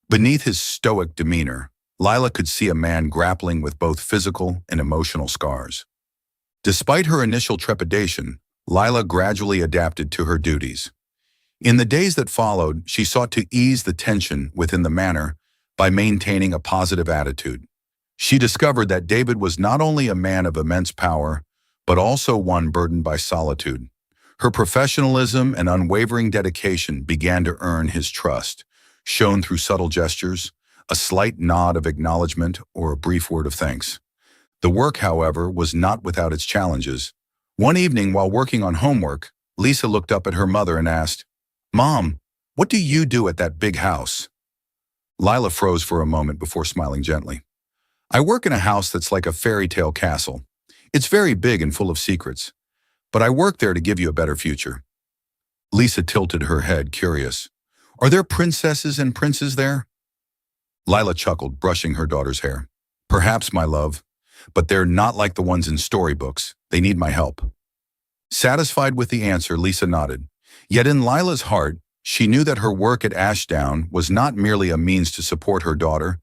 Beneath his stoic demeanor, Lila could see a man grappling with both physical and emotional scars. Despite her initial trepidation, Lila gradually adapted to her duties. In the days that followed, she sought to ease the tension within the manor by maintaining a positive attitude. She discovered that David was not only a man of immense power, but also one burdened by solitude. Her professionalism and unwavering dedication began to earn his trust, shown through subtle gestures, a slight nod of acknowledgement, or a brief word of thanks. The work, however, was not without its challenges. One evening, while working on homework, Lisa looked up at her mother and asked, "Mom, what do you do at that big house?" Lila froze for a moment before smiling gently. "I work in a house that's like a fairy tale castle. It's very big and full of secrets, but I work there to give you a better future." Lisa tilted her head, curious. "Are there princesses and princes there?" Lila chuckled, brushing her daughter's hair. "Perhaps, my love, but they're not like the ones in storybooks. They need my help." Satisfied with the answer, Lisa nodded. Yet in Lila's heart, she knew that her work at Ashdown was not merely a means to support her daughter.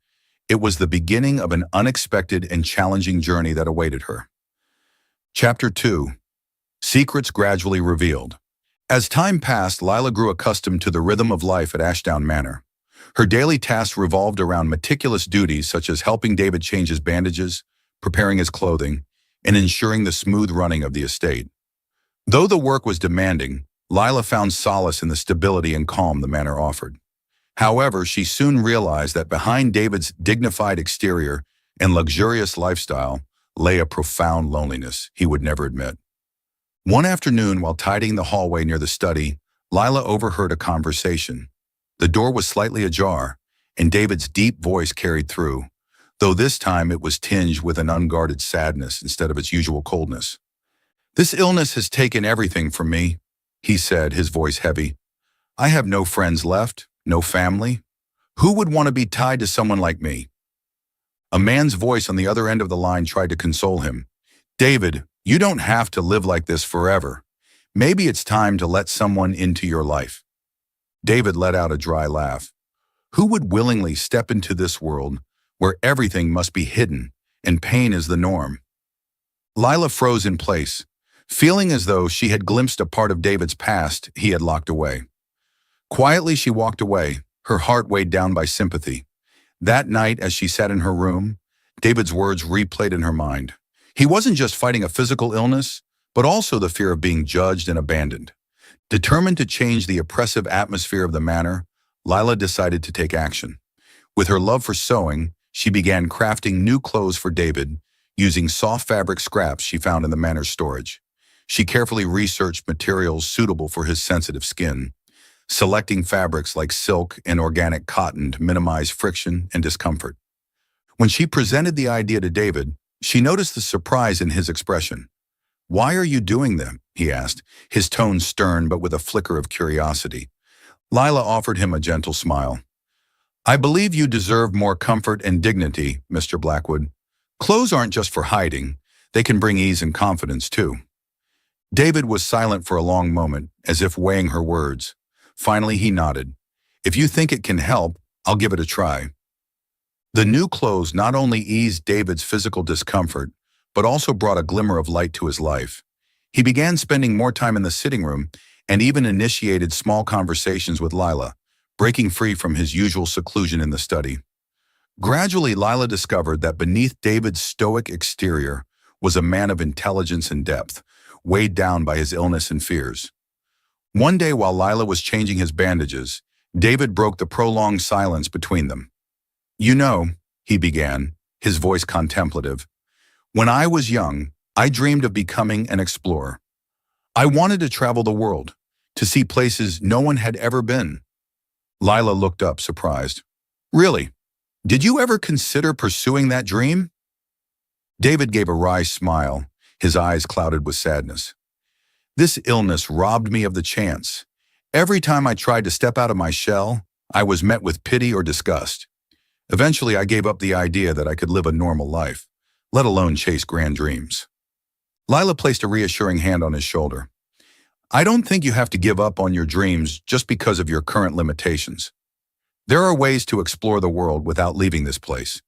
It was the beginning of an unexpected and challenging journey that awaited her. Chapter 2. Secrets Gradually Revealed. As time passed, Lila grew accustomed to the rhythm of life at Ashdown Manor. Her daily tasks revolved around meticulous duties such as helping David change his bandages, preparing his clothing, and ensuring the smooth running of the estate. Though the work was demanding, Lila found solace in the stability and calm the manor offered. However, she soon realized that behind David's dignified exterior and luxurious lifestyle lay a profound loneliness he would never admit. One afternoon, while tidying the hallway near the study, Lila overheard a conversation. The door was slightly ajar, and David's deep voice carried through, though this time it was tinged with an unguarded sadness instead of its usual coldness. "This illness has taken everything from me," he said, his voice heavy. "I have no friends left, no family. Who would want to be tied to someone like me?" A man's voice on the other end of the line tried to console him. "David, you don't have to live like this forever. Maybe it's time to let someone into your life." David let out a dry laugh. Who would willingly step into this world where everything must be hidden and pain is the norm? Lila froze in place, feeling as though she had glimpsed a part of David's past he had locked away. Quietly, she walked away, her heart weighed down by sympathy. That night, as she sat in her room, David's words replayed in her mind. He wasn't just fighting a physical illness, but also the fear of being judged and abandoned. Determined to change the oppressive atmosphere of the manor, Lila decided to take action. With her love for sewing, she began crafting new clothes for David, using soft fabric scraps she found in the manor's storage. She carefully researched materials suitable for his sensitive skin, selecting fabrics like silk and organic cotton to minimize friction and discomfort. When she presented the idea to David, she noticed the surprise in his expression. "Why are you doing them?" he asked, his tone stern but with a flicker of curiosity. Lila offered him a gentle smile. "I believe you deserve more comfort and dignity, Mr. Blackwood. Clothes aren't just for hiding. They can bring ease and confidence, too." David was silent for a long moment, as if weighing her words. Finally, he nodded. "If you think it can help, I'll give it a try." The new clothes not only eased David's physical discomfort, but also brought a glimmer of light to his life. He began spending more time in the sitting room and even initiated small conversations with Lila, breaking free from his usual seclusion in the study. Gradually, Lila discovered that beneath David's stoic exterior was a man of intelligence and depth, weighed down by his illness and fears. One day while Lila was changing his bandages, David broke the prolonged silence between them. "You know," he began, his voice contemplative, "when I was young, I dreamed of becoming an explorer. I wanted to travel the world, to see places no one had ever been." Lila looked up, surprised. "Really? Did you ever consider pursuing that dream?" David gave a wry smile, his eyes clouded with sadness. "This illness robbed me of the chance. Every time I tried to step out of my shell, I was met with pity or disgust. Eventually, I gave up the idea that I could live a normal life, let alone chase grand dreams." Lila placed a reassuring hand on his shoulder. "I don't think you have to give up on your dreams just because of your current limitations. There are ways to explore the world without leaving this place.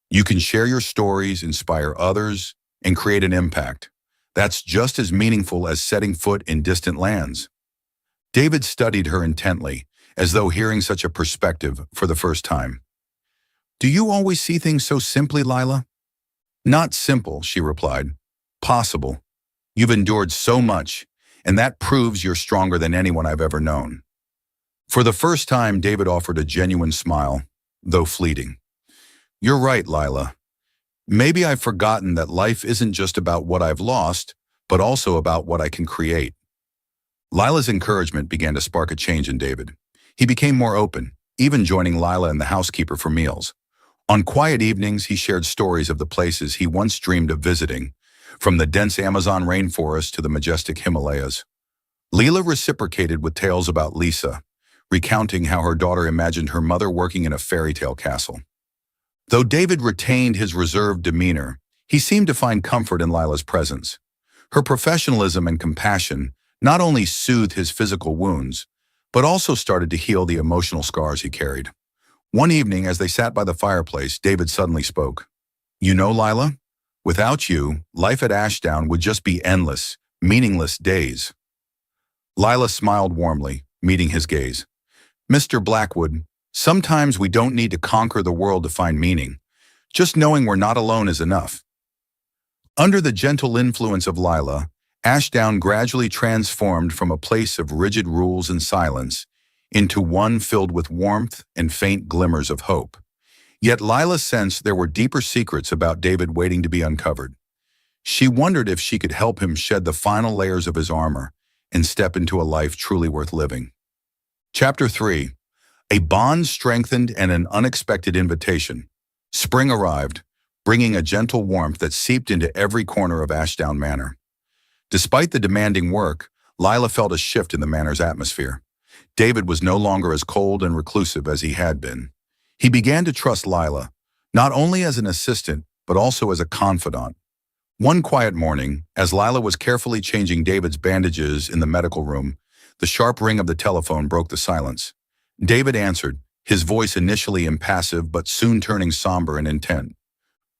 You can share your stories, inspire others, and create an impact. That's just as meaningful as setting foot in distant lands." David studied her intently, as though hearing such a perspective for the first time. "Do you always see things so simply, Lila?" "Not simple," she replied. "Possible. You've endured so much, and that proves you're stronger than anyone I've ever known." For the first time, David offered a genuine smile, though fleeting. "You're right, Lila. Maybe I've forgotten that life isn't just about what I've lost, but also about what I can create." Lila's encouragement began to spark a change in David. He became more open, even joining Lila and the housekeeper for meals. On quiet evenings, he shared stories of the places he once dreamed of visiting, from the dense Amazon rainforest to the majestic Himalayas. Lila reciprocated with tales about Lisa, recounting how her daughter imagined her mother working in a fairy tale castle. Though David retained his reserved demeanor, he seemed to find comfort in Lila's presence. Her professionalism and compassion not only soothed his physical wounds, but also started to heal the emotional scars he carried. One evening, as they sat by the fireplace, David suddenly spoke. "You know, Lila, without you, life at Ashdown would just be endless, meaningless days." Lila smiled warmly, meeting his gaze. "Mr. Blackwood, sometimes we don't need to conquer the world to find meaning. Just knowing we're not alone is enough." Under the gentle influence of Lila, Ashdown gradually transformed from a place of rigid rules and silence into one filled with warmth and faint glimmers of hope. Yet Lila sensed there were deeper secrets about David waiting to be uncovered. She wondered if she could help him shed the final layers of his armor and step into a life truly worth living. Chapter 3. A bond strengthened and an unexpected invitation. Spring arrived, bringing a gentle warmth that seeped into every corner of Ashdown Manor. Despite the demanding work, Lila felt a shift in the manor's atmosphere. David was no longer as cold and reclusive as he had been. He began to trust Lila, not only as an assistant, but also as a confidant. One quiet morning, as Lila was carefully changing David's bandages in the medical room, the sharp ring of the telephone broke the silence. David answered, his voice initially impassive but soon turning somber and intent.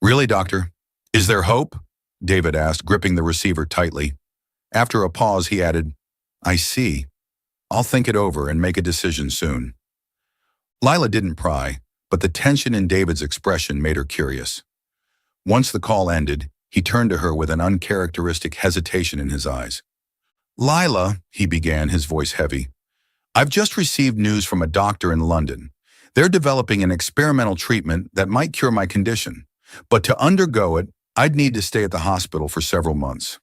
"Really, doctor? Is there hope?" David asked, gripping the receiver tightly. After a pause, he added, "I see. I'll think it over and make a decision soon." Lila didn't pry, but the tension in David's expression made her curious. Once the call ended, he turned to her with an uncharacteristic hesitation in his eyes. "Lila," he began, his voice heavy, "I've just received news from a doctor in London. They're developing an experimental treatment that might cure my condition, but to undergo it, I'd need to stay at the hospital for several months."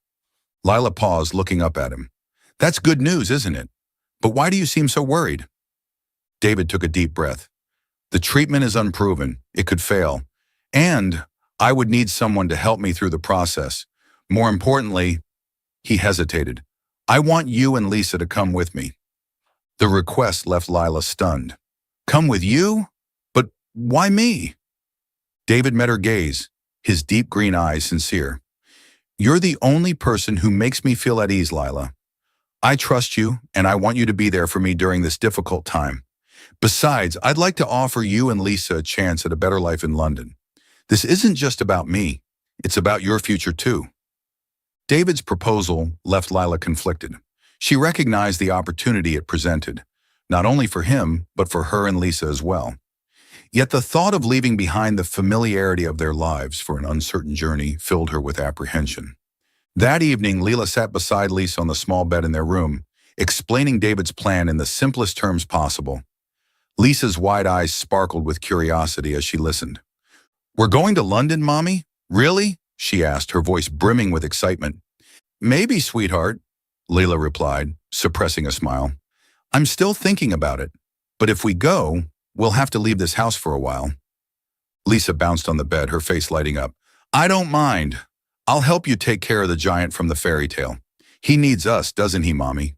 Lila paused, looking up at him. "That's good news, isn't it? But why do you seem so worried?" David took a deep breath. "The treatment is unproven. It could fail. And I would need someone to help me through the process. More importantly," he hesitated, "I want you and Lisa to come with me." The request left Lila stunned. "Come with you? But why me?" David met her gaze, his deep green eyes sincere. "You're the only person who makes me feel at ease, Lila. I trust you, and I want you to be there for me during this difficult time. Besides, I'd like to offer you and Lisa a chance at a better life in London. This isn't just about me. It's about your future too. David's proposal left Lila conflicted. She recognized the opportunity it presented, not only for him, but for her and Lisa as well. Yet the thought of leaving behind the familiarity of their lives for an uncertain journey filled her with apprehension. That evening, Leela sat beside Lisa on the small bed in their room, explaining David's plan in the simplest terms possible. Lisa's wide eyes sparkled with curiosity as she listened. "We're going to London, Mommy? Really?" she asked, her voice brimming with excitement. "Maybe, sweetheart," Leela replied, suppressing a smile. "I'm still thinking about it, but if we go, we'll have to leave this house for a while." Lisa bounced on the bed, her face lighting up. "I don't mind. I'll help you take care of the giant from the fairy tale. He needs us, doesn't he, Mommy?"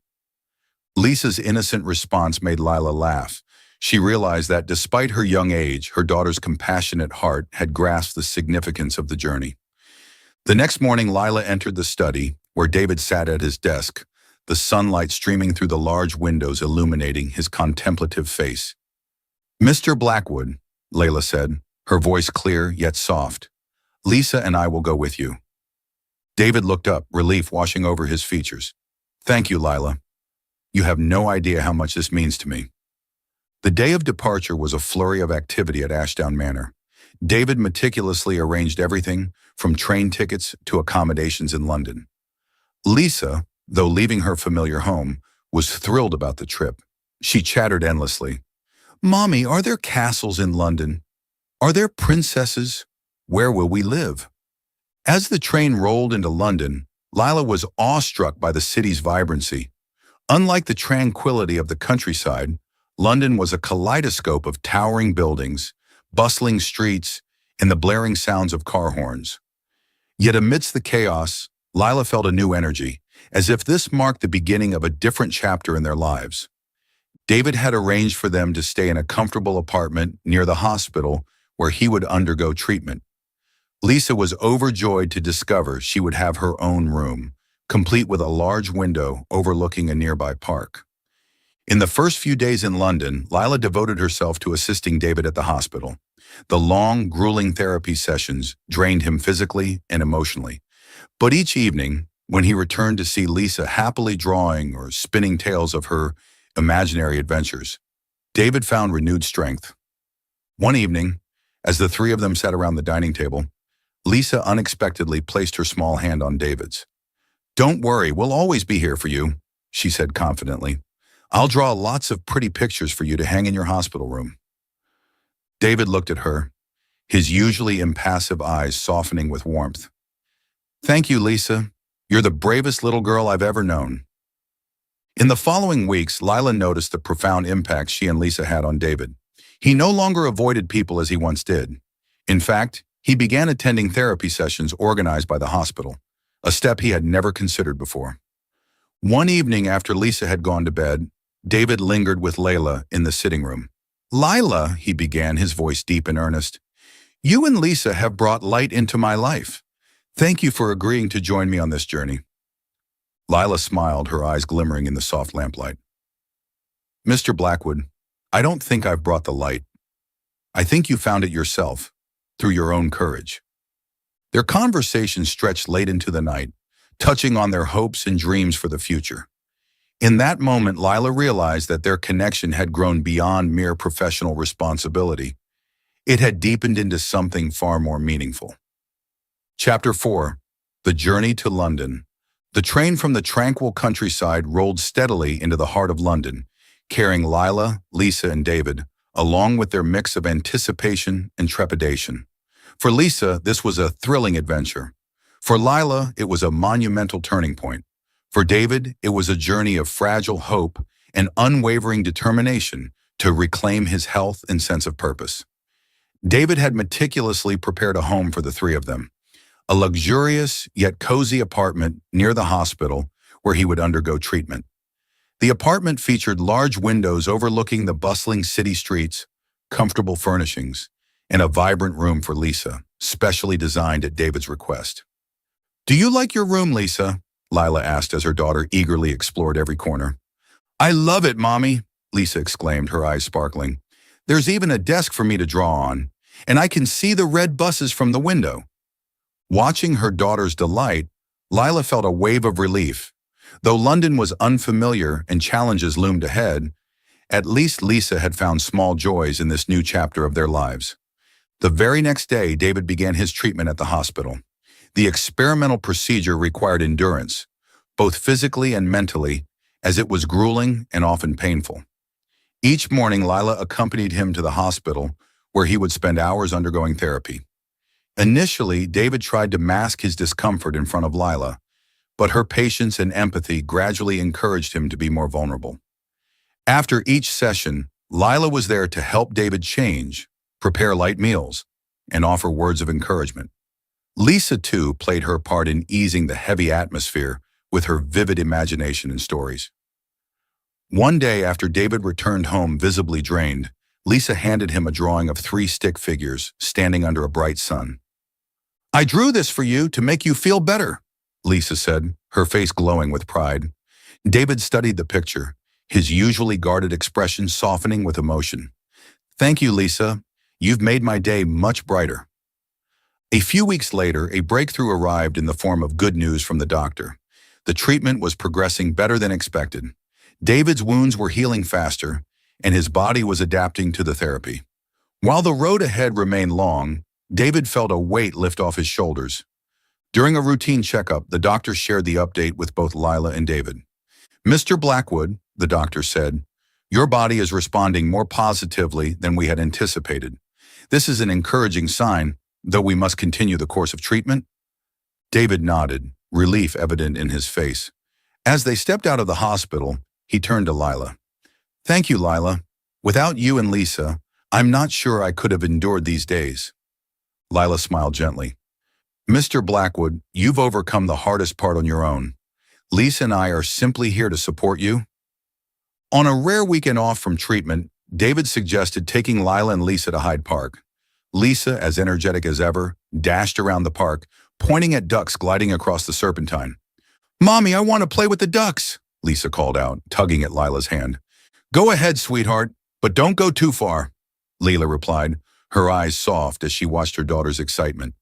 Lisa's innocent response made Lila laugh. She realized that despite her young age, her daughter's compassionate heart had grasped the significance of the journey. The next morning, Lila entered the study, where David sat at his desk, the sunlight streaming through the large windows illuminating his contemplative face. "Mr. Blackwood," Layla said, her voice clear yet soft, "Lisa and I will go with you." David looked up, relief washing over his features. "Thank you, Lila. You have no idea how much this means to me." The day of departure was a flurry of activity at Ashdown Manor. David meticulously arranged everything, from train tickets to accommodations in London. Lisa, though leaving her familiar home, was thrilled about the trip. She chattered endlessly. "Mommy, are there castles in London? Are there princesses? Where will we live?" As the train rolled into London, Lila was awestruck by the city's vibrancy. Unlike the tranquility of the countryside, London was a kaleidoscope of towering buildings, bustling streets, and the blaring sounds of car horns. Yet amidst the chaos, Lila felt a new energy, as if this marked the beginning of a different chapter in their lives. David had arranged for them to stay in a comfortable apartment near the hospital where he would undergo treatment. Lisa was overjoyed to discover she would have her own room, complete with a large window overlooking a nearby park. In the first few days in London, Lila devoted herself to assisting David at the hospital. The long, grueling therapy sessions drained him physically and emotionally. But each evening, when he returned to see Lisa happily drawing or spinning tales of her imaginary adventures, David found renewed strength. One evening, as the three of them sat around the dining table, Lisa unexpectedly placed her small hand on David's. "Don't worry, we'll always be here for you," she said confidently. "I'll draw lots of pretty pictures for you to hang in your hospital room." David looked at her, his usually impassive eyes softening with warmth. "Thank you, Lisa. You're the bravest little girl I've ever known." In the following weeks, Lila noticed the profound impact she and Lisa had on David. He no longer avoided people as he once did. In fact, he began attending therapy sessions organized by the hospital, a step he had never considered before. One evening after Lisa had gone to bed, David lingered with Layla in the sitting room. "Lila," he began, his voice deep and earnest, "you and Lisa have brought light into my life. Thank you for agreeing to join me on this journey." Lila smiled, her eyes glimmering in the soft lamplight. "Mr. Blackwood, I don't think I've brought the light. I think you found it yourself, through your own courage." Their conversation stretched late into the night, touching on their hopes and dreams for the future. In that moment, Lila realized that their connection had grown beyond mere professional responsibility. It had deepened into something far more meaningful. Chapter 4. The Journey to London. The train from the tranquil countryside rolled steadily into the heart of London, carrying Lila, Lisa, and David, along with their mix of anticipation and trepidation. For Lisa, this was a thrilling adventure. For Lila, it was a monumental turning point. For David, it was a journey of fragile hope and unwavering determination to reclaim his health and sense of purpose. David had meticulously prepared a home for the three of them, a luxurious yet cozy apartment near the hospital where he would undergo treatment. The apartment featured large windows overlooking the bustling city streets, comfortable furnishings, and a vibrant room for Lisa, specially designed at David's request. "Do you like your room, Lisa?" Lila asked as her daughter eagerly explored every corner. "I love it, Mommy," Lisa exclaimed, her eyes sparkling. There's even a desk for me to draw on, and I can see the red buses from the window. Watching her daughter's delight, Lila felt a wave of relief. Though London was unfamiliar and challenges loomed ahead, at least Lisa had found small joys in this new chapter of their lives. The very next day, David began his treatment at the hospital. The experimental procedure required endurance, both physically and mentally, as it was grueling and often painful. Each morning, Lila accompanied him to the hospital, where he would spend hours undergoing therapy. Initially, David tried to mask his discomfort in front of Lila, but her patience and empathy gradually encouraged him to be more vulnerable. After each session, Lila was there to help David change, prepare light meals, and offer words of encouragement. Lisa, too, played her part in easing the heavy atmosphere with her vivid imagination and stories. One day after David returned home visibly drained, Lisa handed him a drawing of 3 stick figures standing under a bright sun. "I drew this for you to make you feel better," Lisa said, her face glowing with pride. David studied the picture, his usually guarded expression softening with emotion. "Thank you, Lisa. You've made my day much brighter." A few weeks later, a breakthrough arrived in the form of good news from the doctor. The treatment was progressing better than expected. David's wounds were healing faster, and his body was adapting to the therapy. While the road ahead remained long, David felt a weight lift off his shoulders. During a routine checkup, the doctor shared the update with both Lila and David. "Mr. Blackwood," the doctor said, "your body is responding more positively than we had anticipated. This is an encouraging sign, though we must continue the course of treatment." David nodded, relief evident in his face. As they stepped out of the hospital, he turned to Lila. "Thank you, Lila. Without you and Lisa, I'm not sure I could have endured these days." Lila smiled gently. "Mr. Blackwood, you've overcome the hardest part on your own. Lisa and I are simply here to support you." On a rare weekend off from treatment, David suggested taking Lila and Lisa to Hyde Park. Lisa, as energetic as ever, dashed around the park, pointing at ducks gliding across the Serpentine. "Mommy, I want to play with the ducks," Lisa called out, tugging at Lila's hand. "Go ahead, sweetheart, but don't go too far," Lila replied, her eyes soft as she watched her daughter's excitement.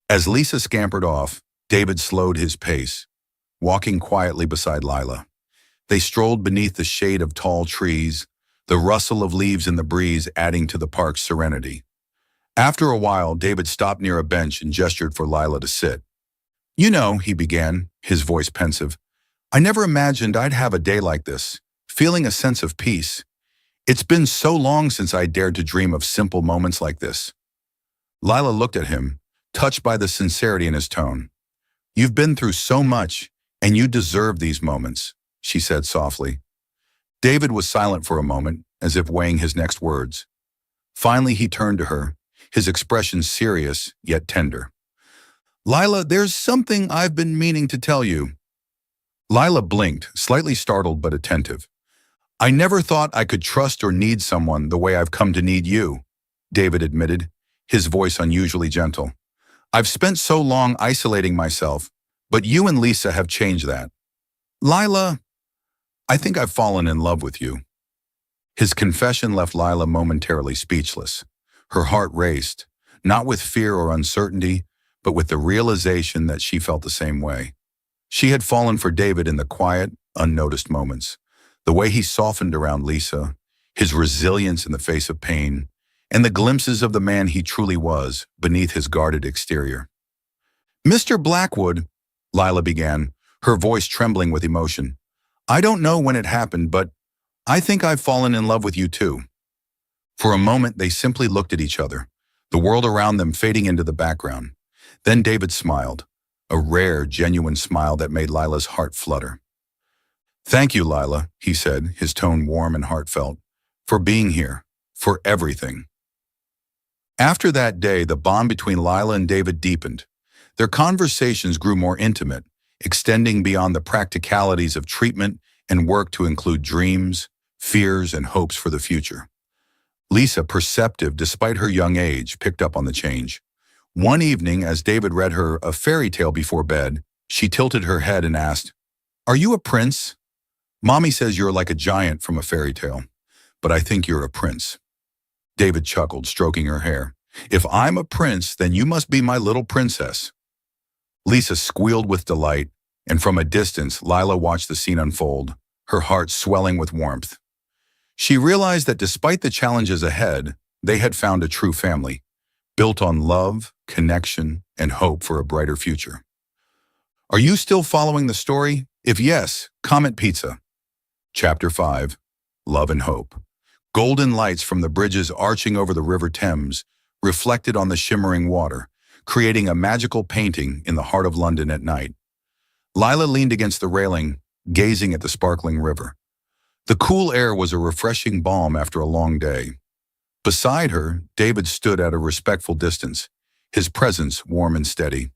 As Lisa scampered off, David slowed his pace, walking quietly beside Lila. They strolled beneath the shade of tall trees, the rustle of leaves in the breeze adding to the park's serenity. After a while, David stopped near a bench and gestured for Lila to sit. "You know," he began, his voice pensive, "I never imagined I'd have a day like this, feeling a sense of peace. It's been so long since I dared to dream of simple moments like this." Lila looked at him, touched by the sincerity in his tone. "You've been through so much, and you deserve these moments," she said softly. David was silent for a moment, as if weighing his next words. Finally, he turned to her, his expression serious yet tender. "Lila, there's something I've been meaning to tell you." Lila blinked, slightly startled but attentive. "I never thought I could trust or need someone the way I've come to need you," David admitted, his voice unusually gentle. "I've spent so long isolating myself, but you and Lisa have changed that. Lila, I think I've fallen in love with you." His confession left Lila momentarily speechless. Her heart raced, not with fear or uncertainty, but with the realization that she felt the same way. She had fallen for David in the quiet, unnoticed moments. The way he softened around Lisa, his resilience in the face of pain, and the glimpses of the man he truly was beneath his guarded exterior. "Mr. Blackwood," Lila began, her voice trembling with emotion, "I don't know when it happened, but I think I've fallen in love with you too." For a moment, they simply looked at each other, the world around them fading into the background. Then David smiled, a rare, genuine smile that made Lila's heart flutter. "Thank you, Lila," he said, his tone warm and heartfelt, "for being here, for everything." After that day, the bond between Lila and David deepened. Their conversations grew more intimate, extending beyond the practicalities of treatment and work to include dreams, fears, and hopes for the future. Lisa, perceptive despite her young age, picked up on the change. One evening, as David read her a fairy tale before bed, she tilted her head and asked, "Are you a prince? Mommy says you're like a giant from a fairy tale." but I think you're a prince." David chuckled, stroking her hair. "If I'm a prince, then you must be my little princess." Lisa squealed with delight, and from a distance, Lila watched the scene unfold, her heart swelling with warmth. She realized that despite the challenges ahead, they had found a true family, built on love, connection, and hope for a brighter future. Are you still following the story? If yes, comment pizza. Chapter 5. Love and Hope. Golden lights from the bridges arching over the River Thames reflected on the shimmering water, creating a magical painting in the heart of London at night. Lila leaned against the railing, gazing at the sparkling river. The cool air was a refreshing balm after a long day. Beside her, David stood at a respectful distance, his presence warm and steady.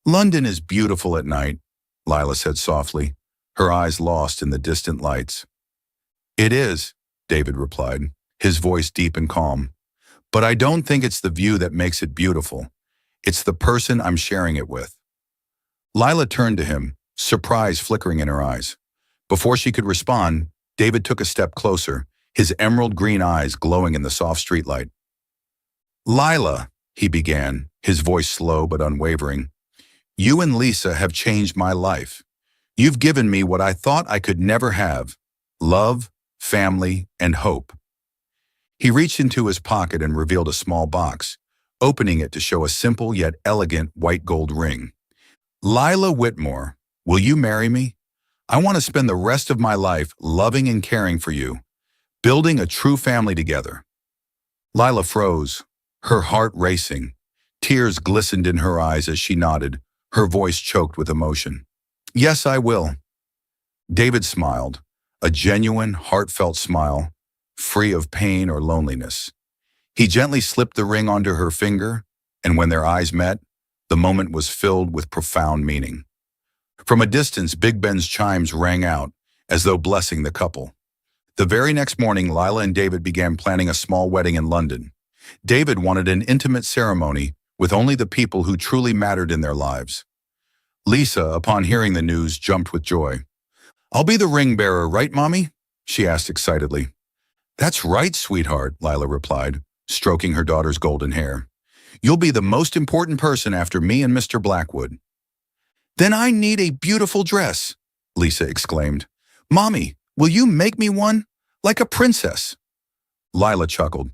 "London is beautiful at night," Lila said softly, her eyes lost in the distant lights. "It is," David replied, his voice deep and calm. "But I don't think it's the view that makes it beautiful. It's the person I'm sharing it with." Lila turned to him, surprise flickering in her eyes. Before she could respond, David took a step closer, his emerald green eyes glowing in the soft streetlight. "Lila," he began, his voice slow but unwavering, "you and Lisa have changed my life. You've given me what I thought I could never have: love, family, and hope." He reached into his pocket and revealed a small box, opening it to show a simple yet elegant white gold ring. "Lila Whitmore, will you marry me? I want to spend the rest of my life loving and caring for you, building a true family together." Lila froze, her heart racing. Tears glistened in her eyes as she nodded, her voice choked with emotion. "Yes, I will." David smiled, a genuine, heartfelt smile, free of pain or loneliness. He gently slipped the ring onto her finger, and when their eyes met, the moment was filled with profound meaning. From a distance, Big Ben's chimes rang out, as though blessing the couple. The very next morning, Lila and David began planning a small wedding in London. David wanted an intimate ceremony with only the people who truly mattered in their lives. Lisa, upon hearing the news, jumped with joy. "I'll be the ring bearer, right, Mommy?" she asked excitedly. "That's right, sweetheart," Lila replied, stroking her daughter's golden hair. "You'll be the most important person after me and Mr. Blackwood." "Then I need a beautiful dress," Lisa exclaimed. "Mommy, will you make me one? Like a princess?" Lila chuckled.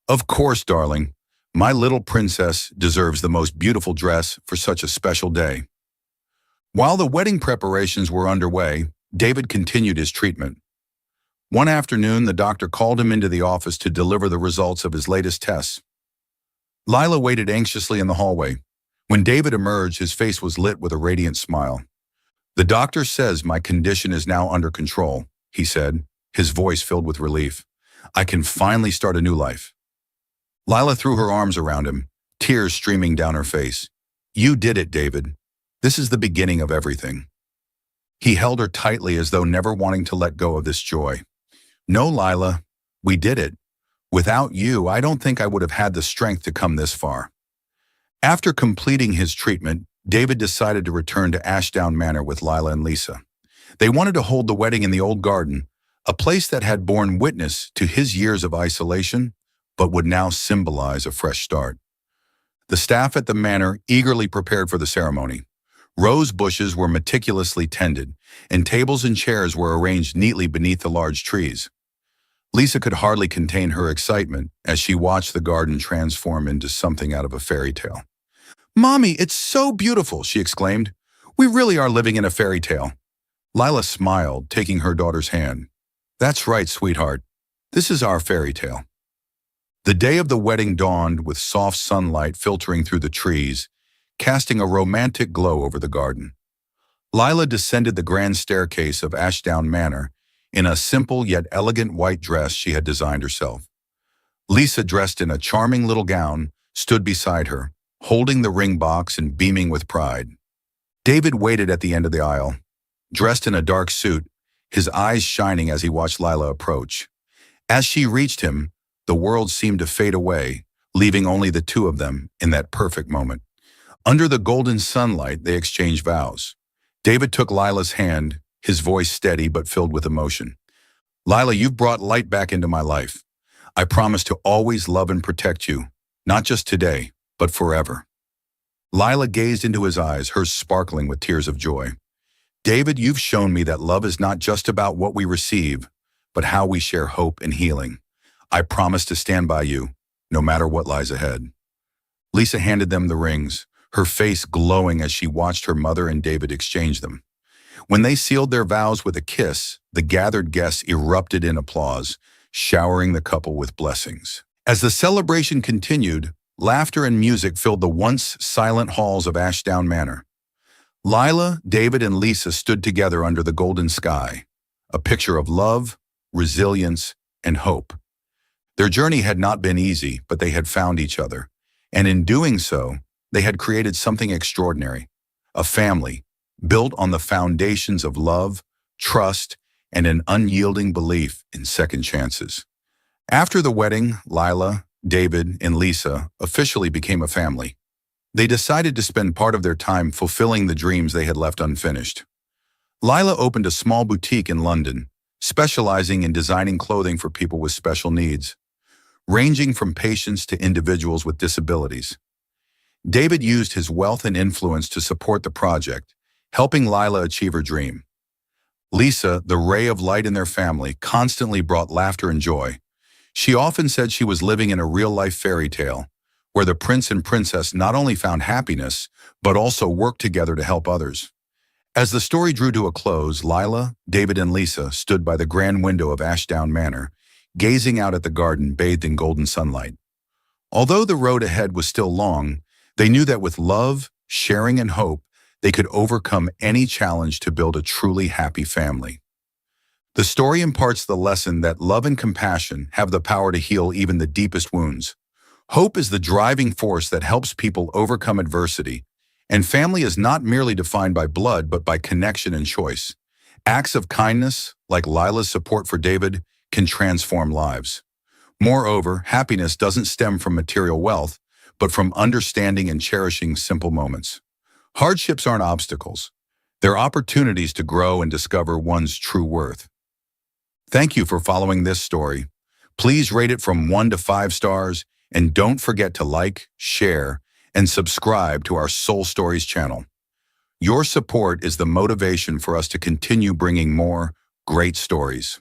"Of course, darling. My little princess deserves the most beautiful dress for such a special day." While the wedding preparations were underway, David continued his treatment. One afternoon, the doctor called him into the office to deliver the results of his latest tests. Lila waited anxiously in the hallway. When David emerged, his face was lit with a radiant smile. "The doctor says my condition is now under control," he said, his voice filled with relief. "I can finally start a new life." Lila threw her arms around him, tears streaming down her face. "You did it, David. This is the beginning of everything." He held her tightly as though never wanting to let go of this joy. "No, Lila, we did it. Without you, I don't think I would have had the strength to come this far." After completing his treatment, David decided to return to Ashdown Manor with Lila and Lisa. They wanted to hold the wedding in the old garden, a place that had borne witness to his years of isolation, but would now symbolize a fresh start. The staff at the manor eagerly prepared for the ceremony. Rose bushes were meticulously tended, and tables and chairs were arranged neatly beneath the large trees. Lisa could hardly contain her excitement as she watched the garden transform into something out of a fairy tale. "Mommy, it's so beautiful," she exclaimed. "We really are living in a fairy tale." Lila smiled, taking her daughter's hand. "That's right, sweetheart. This is our fairy tale." The day of the wedding dawned with soft sunlight filtering through the trees, casting a romantic glow over the garden. Lila descended the grand staircase of Ashdown Manor in a simple yet elegant white dress she had designed herself. Lisa, dressed in a charming little gown, stood beside her, holding the ring box and beaming with pride. David waited at the end of the aisle, dressed in a dark suit, his eyes shining as he watched Lila approach. As she reached him, the world seemed to fade away, leaving only the two of them in that perfect moment. Under the golden sunlight, they exchanged vows. David took Lila's hand, his voice steady but filled with emotion. Lila, you've brought light back into my life. I promise to always love and protect you, not just today, but forever. Lila gazed into his eyes, hers sparkling with tears of joy. David, you've shown me that love is not just about what we receive, but how we share hope and healing. I promise to stand by you, no matter what lies ahead. Lisa handed them the rings, her face glowing as she watched her mother and David exchange them. When they sealed their vows with a kiss, the gathered guests erupted in applause, showering the couple with blessings. As the celebration continued, laughter and music filled the once silent halls of Ashdown Manor. Lila, David, and Lisa stood together under the golden sky, a picture of love, resilience, and hope. Their journey had not been easy, but they had found each other. And in doing so, they had created something extraordinary, a family built on the foundations of love, trust, and an unyielding belief in second chances. After the wedding, Lila, David, and Lisa officially became a family. They decided to spend part of their time fulfilling the dreams they had left unfinished. Lila opened a small boutique in London, specializing in designing clothing for people with special needs, ranging from patients to individuals with disabilities. David used his wealth and influence to support the project, helping Lila achieve her dream. Lisa, the ray of light in their family, constantly brought laughter and joy. She often said she was living in a real-life fairy tale, where the prince and princess not only found happiness, but also worked together to help others. As the story drew to a close, Lila, David, and Lisa stood by the grand window of Ashdown Manor, gazing out at the garden bathed in golden sunlight. Although the road ahead was still long, they knew that with love, sharing, and hope, they could overcome any challenge to build a truly happy family. The story imparts the lesson that love and compassion have the power to heal even the deepest wounds. Hope is the driving force that helps people overcome adversity, and family is not merely defined by blood but by connection and choice. Acts of kindness, like Lila's support for David, can transform lives. Moreover, happiness doesn't stem from material wealth, but from understanding and cherishing simple moments. Hardships aren't obstacles. They're opportunities to grow and discover one's true worth. Thank you for following this story. Please rate it from 1 to 5 stars, and don't forget to like, share, and subscribe to our Soul Stories channel. Your support is the motivation for us to continue bringing more great stories.